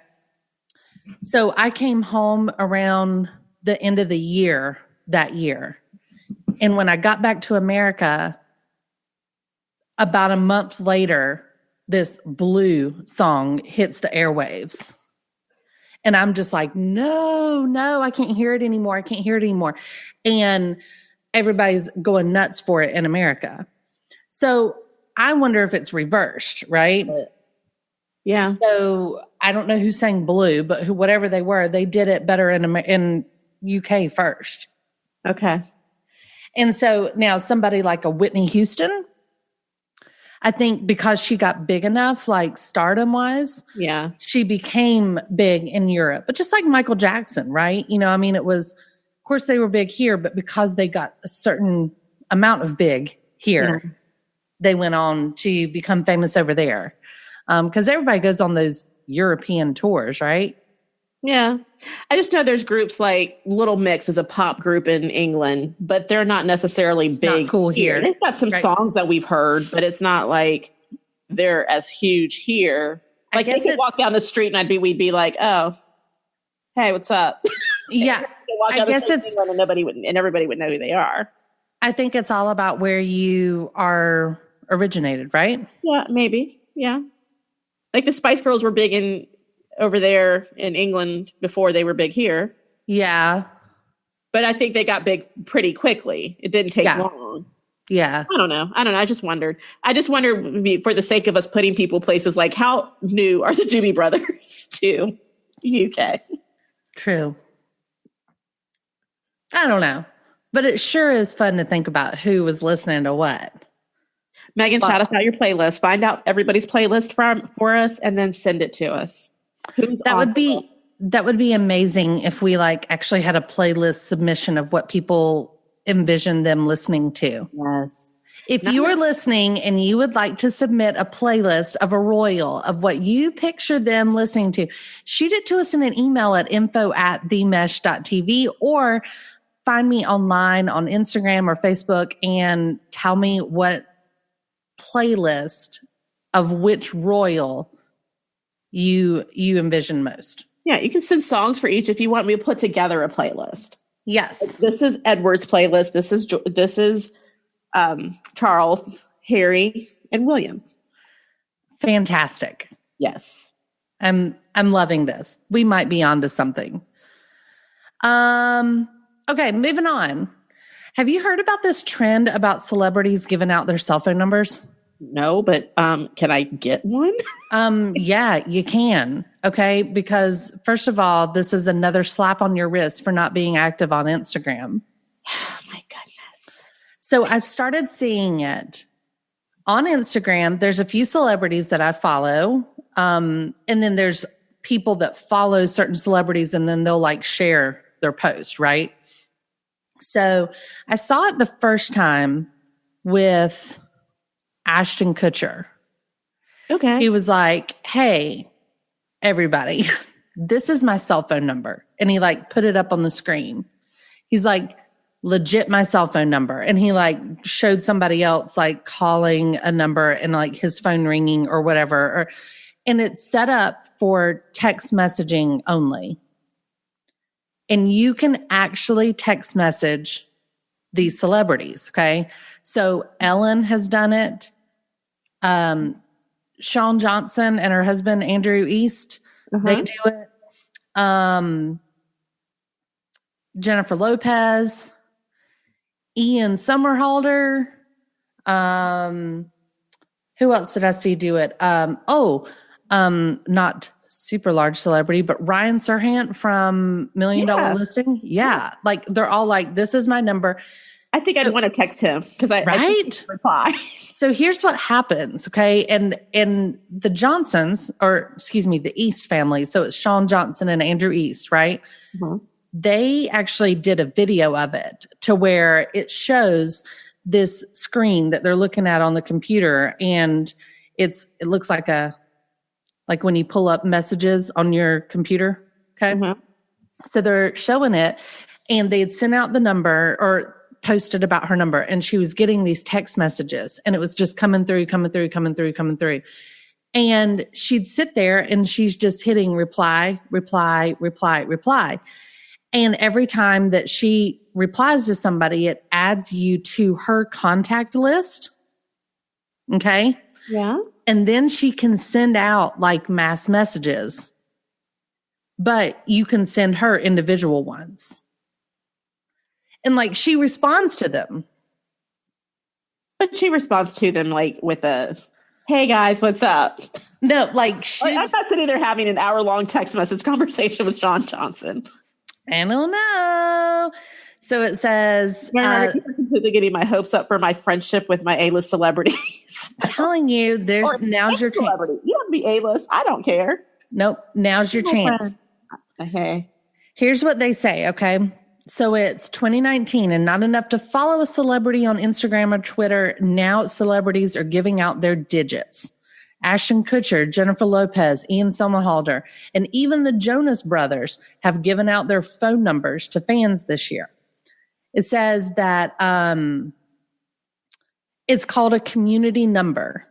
So I came home around the end of the year that year. And when I got back to America, about a month later, this Blue song hits the airwaves. And I'm just like, no, I can't hear it anymore. I can't hear it anymore. And everybody's going nuts for it in America. So I wonder if it's reversed, right? Yeah. So I don't know who sang Blue, but whatever they were, they did it better in UK first. Okay. And so now somebody like a Whitney Houston, I think because she got big enough, like stardom wise, yeah, she became big in Europe. But just like Michael Jackson, right? You know, I mean, it was, of course they were big here, but because they got a certain amount of big here, they went on to become famous over there. Because everybody goes on those European tours, right? Yeah. I just know there's groups like Little Mix is a pop group in England, but they're not necessarily big. Not cool here. They've got some songs that we've heard, but it's not like they're as huge here. Like they could walk down the street and we'd be like, oh, hey, what's up? Yeah. I guess it's and everybody would know who they are. I think it's all about where you are originated, right? Yeah, maybe. Yeah. Like the Spice Girls were big over there in England before they were big here. Yeah. But I think they got big pretty quickly. It didn't take long. Yeah. I don't know. I just wondered. I just wonder, for the sake of us putting people places, like how new are the Doobie Brothers to UK? True. I don't know. But it sure is fun to think about who was listening to what. Meghan, shout us out your playlist. Find out everybody's playlist for us and then send it to us. That would be amazing if we actually had a playlist submission of what people envision them listening to. Yes. If you are listening and you would like to submit a playlist of a royal of what you picture them listening to, shoot it to us in an email at info@themesh.tv or find me online on Instagram or Facebook and tell me what playlist of which royal you envision most. Yeah, you can send songs for each if you want me to put together a playlist. Yes. This is Edward's playlist. This is Charles, Harry, and William. Fantastic. Yes. I'm loving this. We might be onto something. Okay, moving on. Have you heard about this trend about celebrities giving out their cell phone numbers? No, but can I get one? Yeah, you can. Okay, because first of all, this is another slap on your wrist for not being active on Instagram. Oh my goodness. So I've started seeing it on Instagram. There's a few celebrities that I follow. And then there's people that follow certain celebrities and then they'll share their post, right? So I saw it the first time with Ashton Kutcher. Okay. He was like, hey, everybody, this is my cell phone number. And he put it up on the screen. He's like, legit my cell phone number. And he showed somebody else calling a number and his phone ringing or whatever. And it's set up for text messaging only. And you can actually text message these celebrities, okay? So Ellen has done it. Shawn Johnson and her husband, Andrew East, they do it. Jennifer Lopez, Ian Somerhalder. Who else did I see do it? Not super large celebrity, but Ryan Serhant from $1 Million Listing. Yeah. They're all this is my number. I think I'd want to text him because I reply. So here's what happens. Okay. And the Johnsons, or excuse me, the East family. So it's Shawn Johnson and Andrew East, right? Mm-hmm. They actually did a video of it to where it shows this screen that they're looking at on the computer. And it looks like when you pull up messages on your computer. Okay. Mm-hmm. So they're showing it and they had sent out the number or posted about her number and she was getting these text messages and it was just coming through. And she'd sit there and she's just hitting reply. And every time that she replies to somebody, it adds you to her contact list. Okay. Yeah. And then she can send out mass messages but you can send her individual ones. And like she responds to them. But she responds to them like with a, hey guys, what's up? No, like I'm not sitting there having an hour-long text message conversation with Sean Johnson. I don't know. So it says, I keep completely getting my hopes up for my friendship with my A-list celebrities. I'm telling you, now's your chance. You don't be A-list. I don't care. Nope. Now's your chance. Okay. Here's what they say. Okay. So it's 2019 and not enough to follow a celebrity on Instagram or Twitter. Now celebrities are giving out their digits. Ashton Kutcher, Jennifer Lopez, Ian Somerhalder, and even the Jonas Brothers have given out their phone numbers to fans this year. It says that it's called a community number,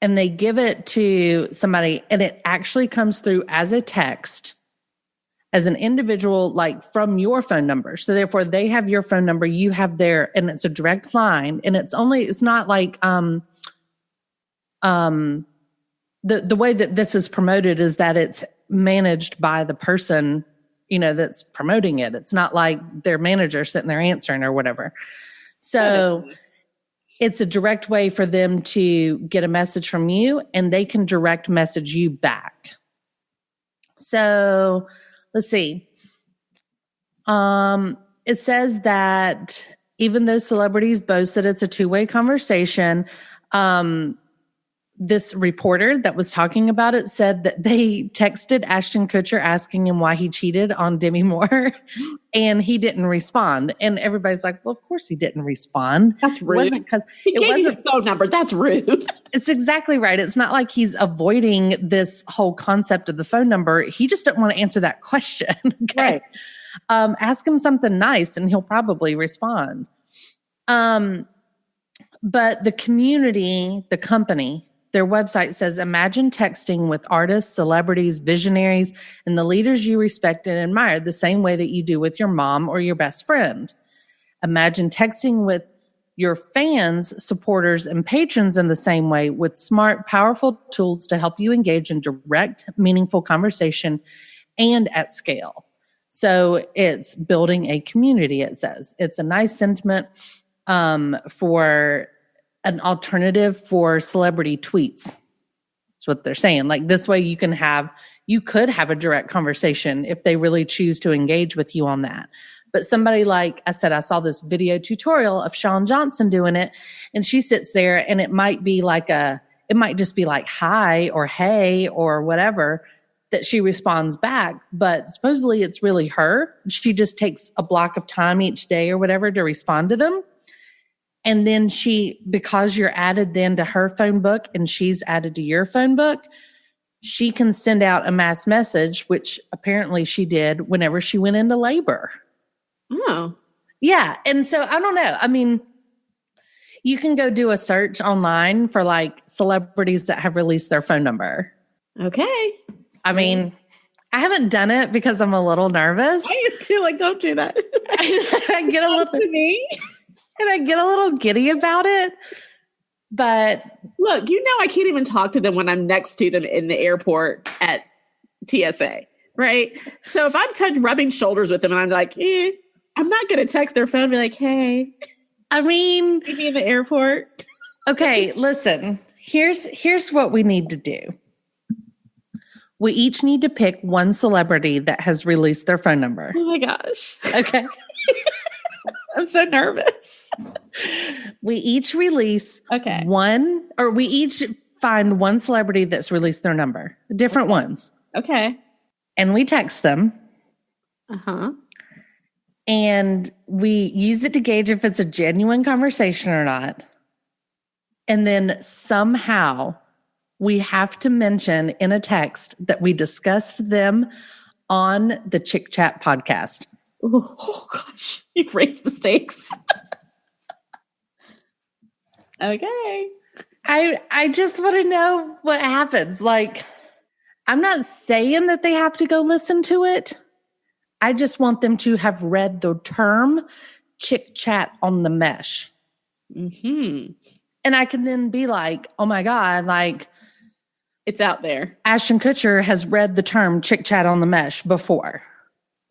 and they give it to somebody, and it actually comes through as a text as an individual, like from your phone number. So therefore they have your phone number, you have their, and it's a direct line, and it's not like the way that this is promoted is that it's managed by the person, that's promoting it. It's not like their manager sitting there answering or whatever. So it's a direct way for them to get a message from you, and they can direct message you back. So let's see. It says that even though celebrities boast that it's a two-way conversation, this reporter that was talking about it said that they texted Ashton Kutcher asking him why he cheated on Demi Moore, and he didn't respond. And everybody's like, well, of course he didn't respond. That's rude. It wasn't because he gave you his phone number. That's rude. It's exactly right. It's not like he's avoiding this whole concept of the phone number. He just didn't want to answer that question. Okay? Right. Ask him something nice and he'll probably respond. But the community, the company, their website says, imagine texting with artists, celebrities, visionaries, and the leaders you respect and admire the same way that you do with your mom or your best friend. Imagine texting with your fans, supporters, and patrons in the same way with smart, powerful tools to help you engage in direct, meaningful conversation and at scale. So it's building a community, it says. It's a nice sentiment for an alternative for celebrity tweets. That's what they're saying. Like this way you could have a direct conversation if they really choose to engage with you on that. But somebody, like I said, I saw this video tutorial of Sean Johnson doing it, and she sits there and it might just be like hi or hey or whatever that she responds back. But supposedly it's really her. She just takes a block of time each day or whatever to respond to them. And then because you're added then to her phone book and she's added to your phone book, she can send out a mass message, which apparently she did whenever she went into labor. Oh. Yeah. And so I don't know. I mean, you can go do a search online for like celebrities that have released their phone number. Okay. I mean, I haven't done it because I'm a little nervous. I feel like, don't do that. I get a little to me. And I get a little giddy about it. But look, I can't even talk to them when I'm next to them in the airport at TSA, right? So if I'm rubbing shoulders with them and I'm like, I'm not going to text their phone and be like, hey. I mean. Maybe in the airport. Okay, listen. Here's what we need to do. We each need to pick one celebrity that has released their phone number. Oh my gosh. Okay. I'm so nervous. We each release we each find one celebrity that's released their number, different ones. Okay. And we text them. Uh-huh. And we use it to gauge if it's a genuine conversation or not. And then somehow we have to mention in a text that we discussed them on the Chick Chat podcast. Oh gosh, you've raised the stakes. Okay. I just want to know what happens. Like, I'm not saying that they have to go listen to it. I just want them to have read the term Chick Chat on the mesh. Mm-hmm. And I can then be like, oh my God, like, It's out there. Ashton Kutcher has read the term chick chat on the mesh before.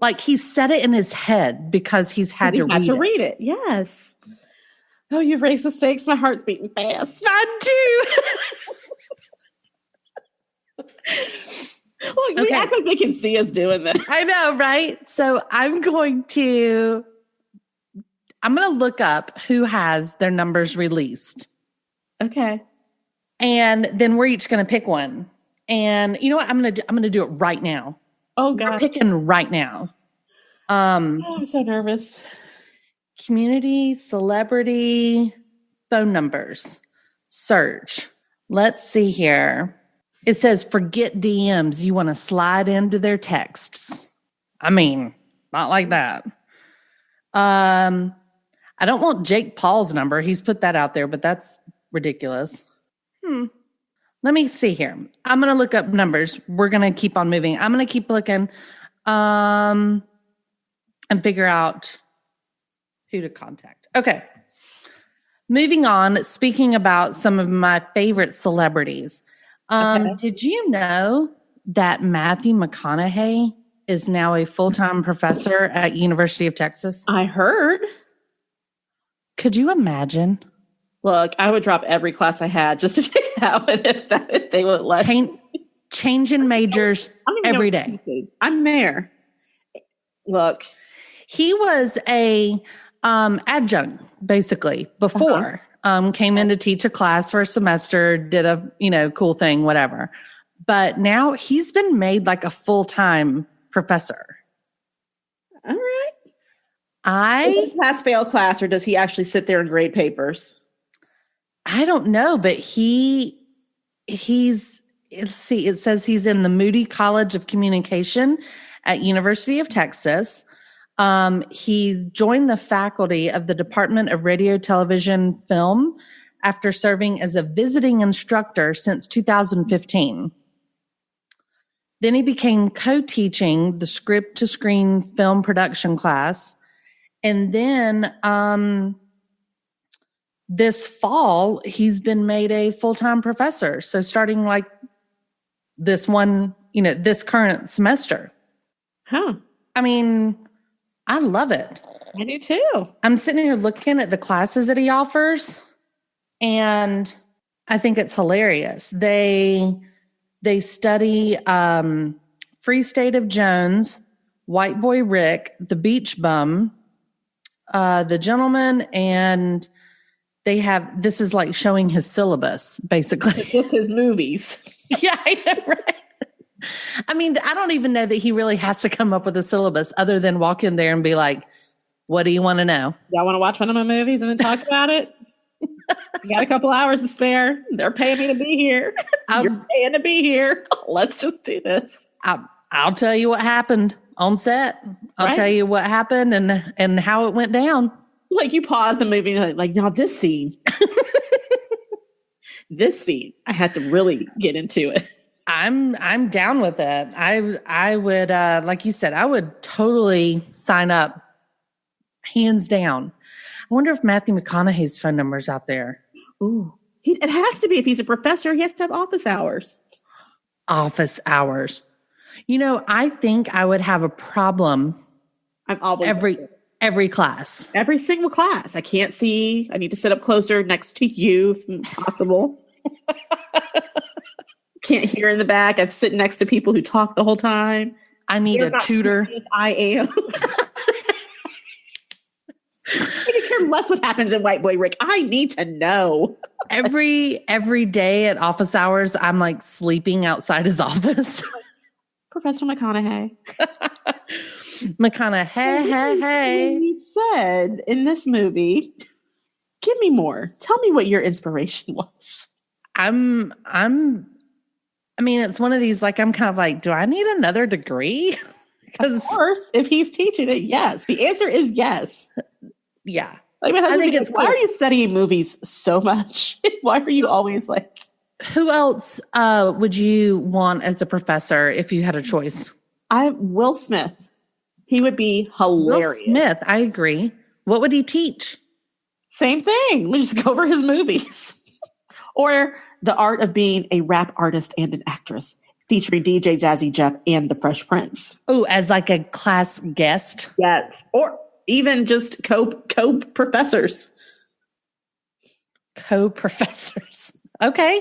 Like he's said it in his head because he's had to read it. Yes. Oh, you've raised the stakes. My heart's beating fast. Mine too. Look, we act like they can see us doing this. I know, right? So I'm going to look up who has their numbers released. Okay. And then we're each going to pick one. And you know what? I'm going to do it right now. Oh God. I'm picking right now. I'm so nervous. Community, celebrity, phone numbers. Search. Let's see here. It says, forget DMs. You want to slide into their texts. I mean, not like that. I don't want Jake Paul's number. He's put that out there, but that's ridiculous. Let me see here. I'm going to look up numbers. We're going to keep on moving. I'm going to keep looking and figure out who to contact. Okay. Moving on, speaking about some of my favorite celebrities. Did you know that Matthew McConaughey is now a full-time professor at University of Texas? I heard. Could you imagine? Look, I would drop every class I had just to take that one if they would let me. Changing majors every day. I'm there. Look. He was a adjunct, basically, before. Came in to teach a class for a semester, did a, cool thing, whatever. But now he's been made like a full-time professor. All right. Is it a pass-fail class, or does he actually sit there and grade papers? I don't know, but he's, let's see, it says he's in the Moody College of Communication at University of Texas. He's joined the faculty of the Department of Radio, Television, Film after serving as a visiting instructor since 2015. Then he became co-teaching the script-to-screen film production class. And then this fall, he's been made a full-time professor. So starting like this current semester. Huh. I mean, I love it. I do too. I'm sitting here looking at the classes that he offers, and I think it's hilarious. They study Free State of Jones, White Boy Rick, The Beach Bum, The Gentleman, and this is like showing his syllabus, basically. Just his movies. Yeah, I know, right? I mean, I don't even know that he really has to come up with a syllabus other than walk in there and be like, what do you want to know? Y'all want to watch one of my movies and then talk about it? You got a couple hours to spare. They're paying me to be here. You're paying to be here. Let's just do this. I'll tell you what happened on set. I'll tell you what happened and how it went down. Like you pause the movie and like, now this scene. This scene, I had to really get into it. I'm down with it. I would like you said, I would totally sign up, hands down. I wonder if Matthew McConaughey's phone number is out there. Ooh, it has to be. If he's a professor, he has to have office hours. Office hours. I think I would have a problem. I'm always every class, every single class. I can't see. I need to sit up closer next to you, if possible. Can't hear in the back. I'm sitting next to people who talk the whole time. I need a tutor. I am. I could care less what happens in White Boy Rick. I need to know. every day at office hours, I'm like sleeping outside his office. Professor McConaughey. McConaughey. He said in this movie, give me more. Tell me what your inspiration was. I mean, it's one of these, like, I'm kind of like, do I need another degree? Of course, if he's teaching it, yes. The answer is yes. Yeah. Like my husband goes, why are you studying movies so much? Why are you always like... Who else would you want as a professor if you had a choice? Will Smith. He would be hilarious. Will Smith, I agree. What would he teach? Same thing. We just go over his movies. Or The Art of Being a Rap Artist and an Actress, featuring DJ Jazzy Jeff and the Fresh Prince. Oh, as like a class guest? Yes. Or even just co-professors. Co-professors. Okay.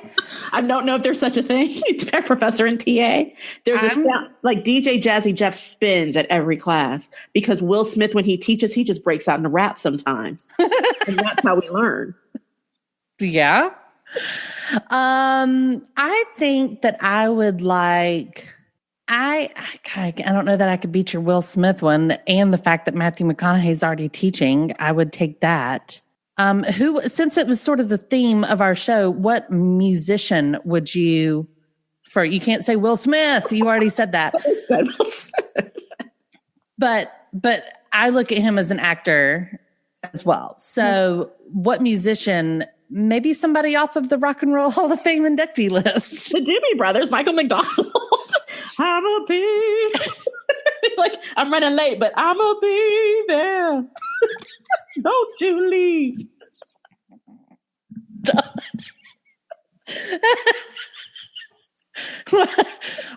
I don't know if there's such a thing. Professor and TA. There's a sound, like DJ Jazzy Jeff spins at every class because Will Smith, when he teaches, he just breaks out into rap sometimes. And that's how we learn. Yeah. I think that I would like, I don't know that I could beat your Will Smith one, and the fact that Matthew McConaughey's already teaching, I would take that. Since it was sort of the theme of our show, what musician would you can't say Will Smith. You already said that. I said Will Smith. But I look at him as an actor as well. So what musician, maybe somebody off of the Rock and Roll Hall of Fame inductee list? The Doobie Brothers, Michael McDonald. I'm a be. Like, I'm running late, but I'm a be there. Don't you leave.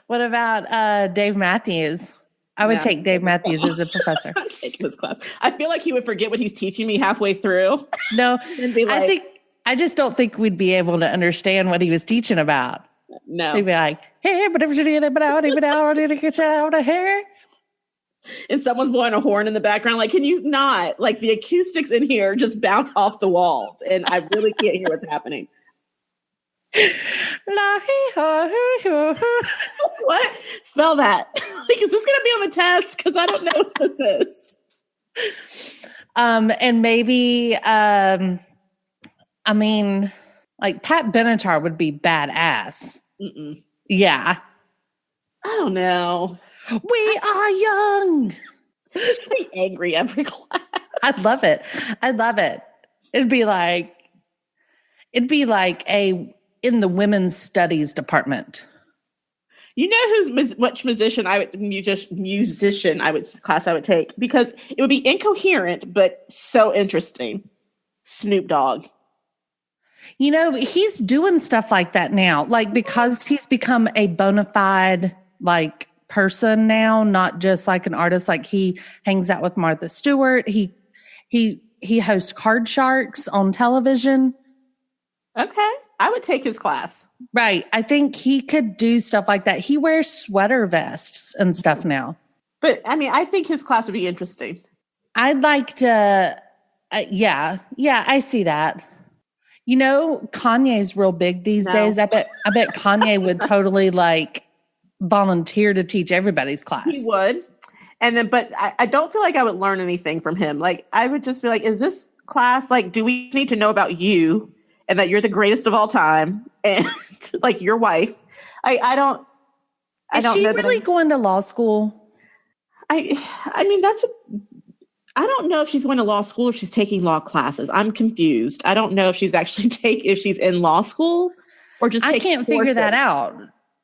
What about Dave Matthews? I would take Dave Matthews as a professor. I'm taking his class. I feel like he would forget what he's teaching me halfway through. No, and be like, I just don't think we'd be able to understand what he was teaching about. No. So he'd be like, hey, but if you did it, but I did get out of here. And someone's blowing a horn in the background. Like, can you not? Like, the acoustics in here just bounce off the walls, and I really can't hear what's happening. What? Spell that. Like, is this going to be on the test? Because I don't know what this is. And maybe, like Pat Benatar would be badass. Mm-mm. Yeah. I don't know. We are young. She'd be angry every class. I'd love it. It'd be like in the women's studies department. You know which musician I would take, because it would be incoherent but so interesting. Snoop Dogg. You know, he's doing stuff like that now, like because he's become a bona fide like person now, not just like an artist. Like he hangs out with Martha Stewart. He hosts Card Sharks on television. Okay, I would take his class. Right. I think he could do stuff like that. He wears sweater vests and stuff now. But I mean, I think his class would be interesting. I'd like to, yeah, I see that. You know, Kanye's real big these days. I bet Kanye would totally like volunteer to teach everybody's class. He would. And then, but I don't feel like I would learn anything from him. Like, I would just be like, is this class, like, do we need to know about you and that you're the greatest of all time and like your wife? I don't Is she really going to law school? I mean, I don't know if she's going to law school or she's taking law classes. I'm confused. I don't know if she's actually if she's in law school or just. I can't figure that out.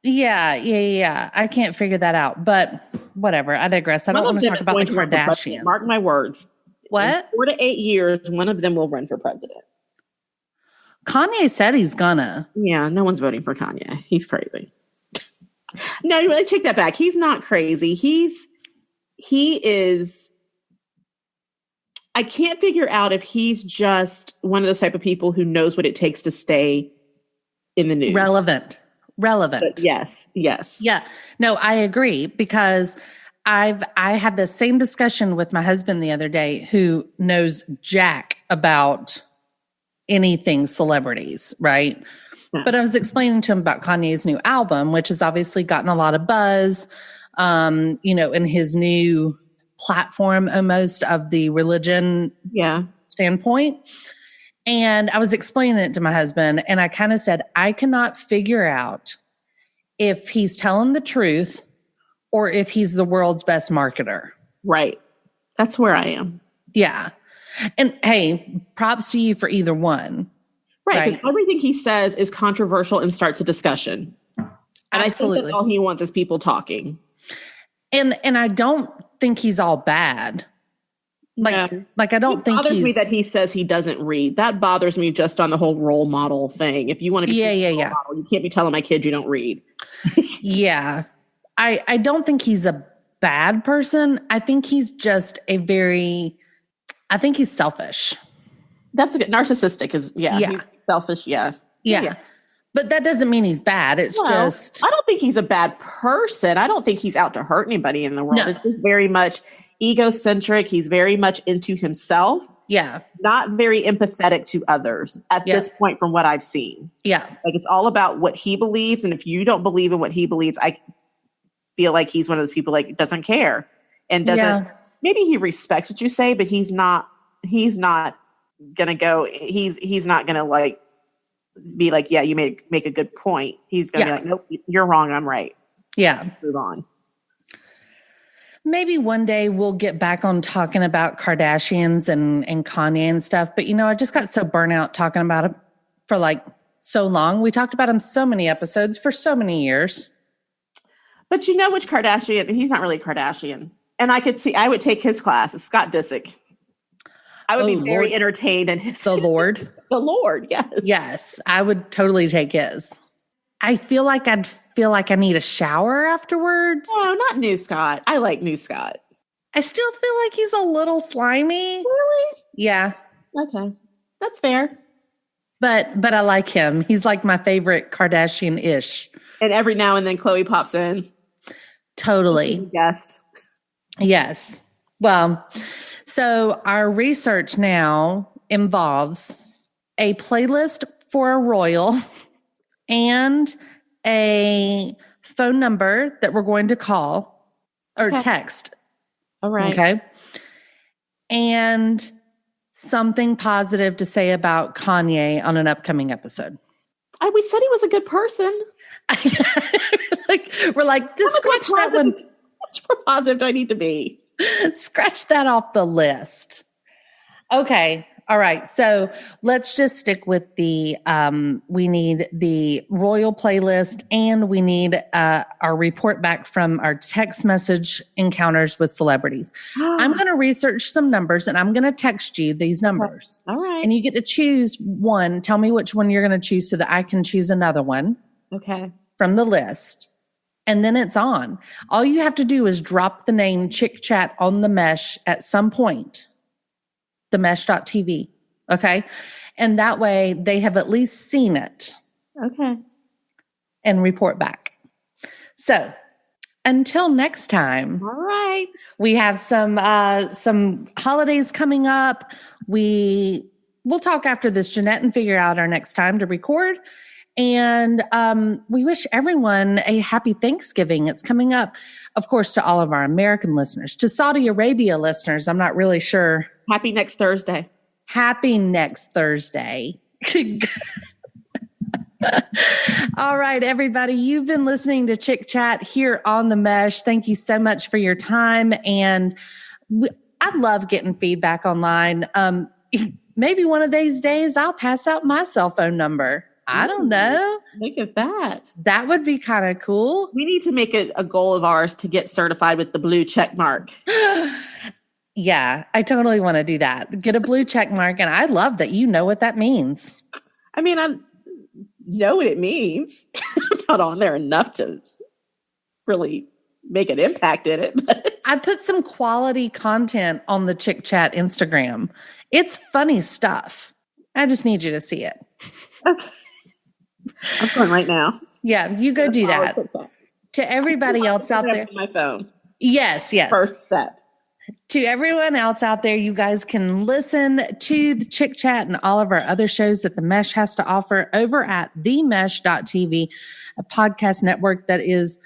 Yeah. I can't figure that out. But whatever. I digress. I don't want to talk about the Kardashians. Mark my words. What? In 4 to 8 years, one of them will run for president. Kanye said he's gonna. Yeah, no one's voting for Kanye. He's crazy. No, you really take that back. He's not crazy. He is. I can't figure out if he's just one of those type of people who knows what it takes to stay in the news. Relevant. But yes. Yeah. No, I agree, because I had the same discussion with my husband the other day, who knows jack about anything celebrities, right? Yeah. But I was explaining to him about Kanye's new album, which has obviously gotten a lot of buzz, in his new platform almost of the religion standpoint. And I was explaining it to my husband, and I kind of said, I cannot figure out if he's telling the truth or if he's the world's best marketer. Right. That's where I am. Yeah. And hey, props to you for either one. Right. Because everything he says is controversial and starts a discussion. And absolutely. I think that's all he wants is people talking. And I don't think he's all bad. Like I don't think bothers me that he says he doesn't read. That bothers me just on the whole role model thing. If you want to be role model, you can't be telling my kid you don't read. Yeah. I don't think he's a bad person. I think he's just I think he's selfish. That's a good narcissistic he's selfish. Yeah. But that doesn't mean he's bad. It's just, I don't think he's a bad person. I don't think he's out to hurt anybody in the world. No. It's just very much egocentric. He's very much into himself. Yeah. Not very empathetic to others at this point from what I've seen. Yeah. Like it's all about what he believes. And if you don't believe in what he believes, I feel like he's one of those people like doesn't care and doesn't, maybe he respects what you say, but he's not gonna go, he's not gonna like be like, yeah, you make a good point. He's gonna be like, nope, you're wrong, I'm right. Yeah. Move on. Maybe one day we'll get back on talking about Kardashians and Kanye and stuff. But, I just got so burnt out talking about it for like so long. We talked about him so many episodes for so many years. But you know which Kardashian? He's not really Kardashian. And I would take his class. It's Scott Disick. I would be very entertained in his. The Lord? The Lord, yes. Yes, I would totally take his. I feel like I need a shower afterwards. Oh, not New Scott. I like New Scott. I still feel like he's a little slimy. Really? Yeah. Okay. That's fair. But I like him. He's like my favorite Kardashian-ish. And every now and then Khloe pops in. Totally. Guest. Yes. Well, so our research now involves a playlist for a royal and a phone number that we're going to call or text. All right. Okay. And something positive to say about Kanye on an upcoming episode. We said he was a good person. We're like, just scratch that one. How much more positive do I need to be? Scratch that off the list. Okay. All right. So let's just stick with we need the royal playlist and we need our report back from our text message encounters with celebrities. I'm going to research some numbers and I'm going to text you these numbers. All right. And you get to choose one. Tell me which one you're going to choose so that I can choose another one. Okay. From the list. And then it's on. All you have to do is drop the name Chick Chat on the mesh at some point. Themesh.tv. Okay. And that way they have at least seen it. Okay. And report back. So until next time. All right. We have some holidays coming up. We'll talk after this, Janette, and figure out our next time to record. And we wish everyone a happy Thanksgiving. It's coming up, of course, to all of our American listeners. To Saudi Arabia listeners, I'm not really sure. Happy next Thursday. Happy next Thursday. All right, everybody. You've been listening to Chick Chat here on The Mesh. Thank you so much for your time. And I love getting feedback online. Maybe one of these days I'll pass out my cell phone number. I don't know. Look at that. That would be kind of cool. We need to make it a goal of ours to get certified with the blue check mark. Yeah, I totally want to do that. Get a blue check mark. And I love that you know what that means. I mean, I know what it means. I'm not on there enough to really make an impact in it. But I put some quality content on the Chick Chat Instagram. It's funny stuff. I just need you to see it. Okay. I'm going right now. Yeah, you go do that. To everybody else out there. My phone. Yes. First step. To everyone else out there, you guys can listen to the Chick Chat and all of our other shows that The Mesh has to offer over at themesh.tv, a podcast network that is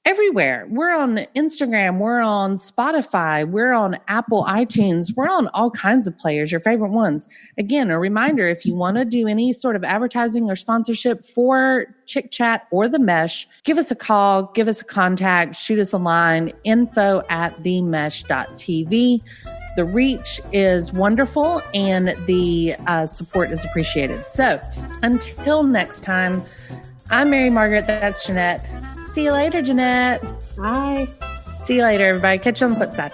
everywhere. We're on Instagram. We're on Spotify. We're on Apple iTunes. We're on all kinds of players, your favorite ones. Again, a reminder, if you want to do any sort of advertising or sponsorship for Chick Chat or The Mesh, give us a call, give us a contact, shoot us a line, info@themesh.tv. The reach is wonderful and the support is appreciated. So until next time, I'm Mary Margaret. That's Janette. See you later, Janette. Bye. See you later, everybody. Catch you on the flip side.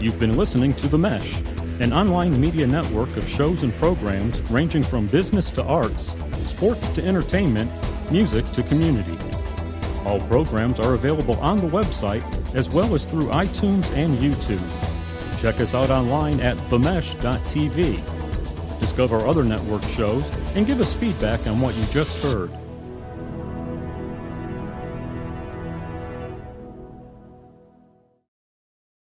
You've been listening to The Mesh, an online media network of shows and programs ranging from business to arts, sports to entertainment, music to community. All programs are available on the website as well as through iTunes and YouTube. Check us out online at themesh.tv. Discover other network shows and give us feedback on what you just heard.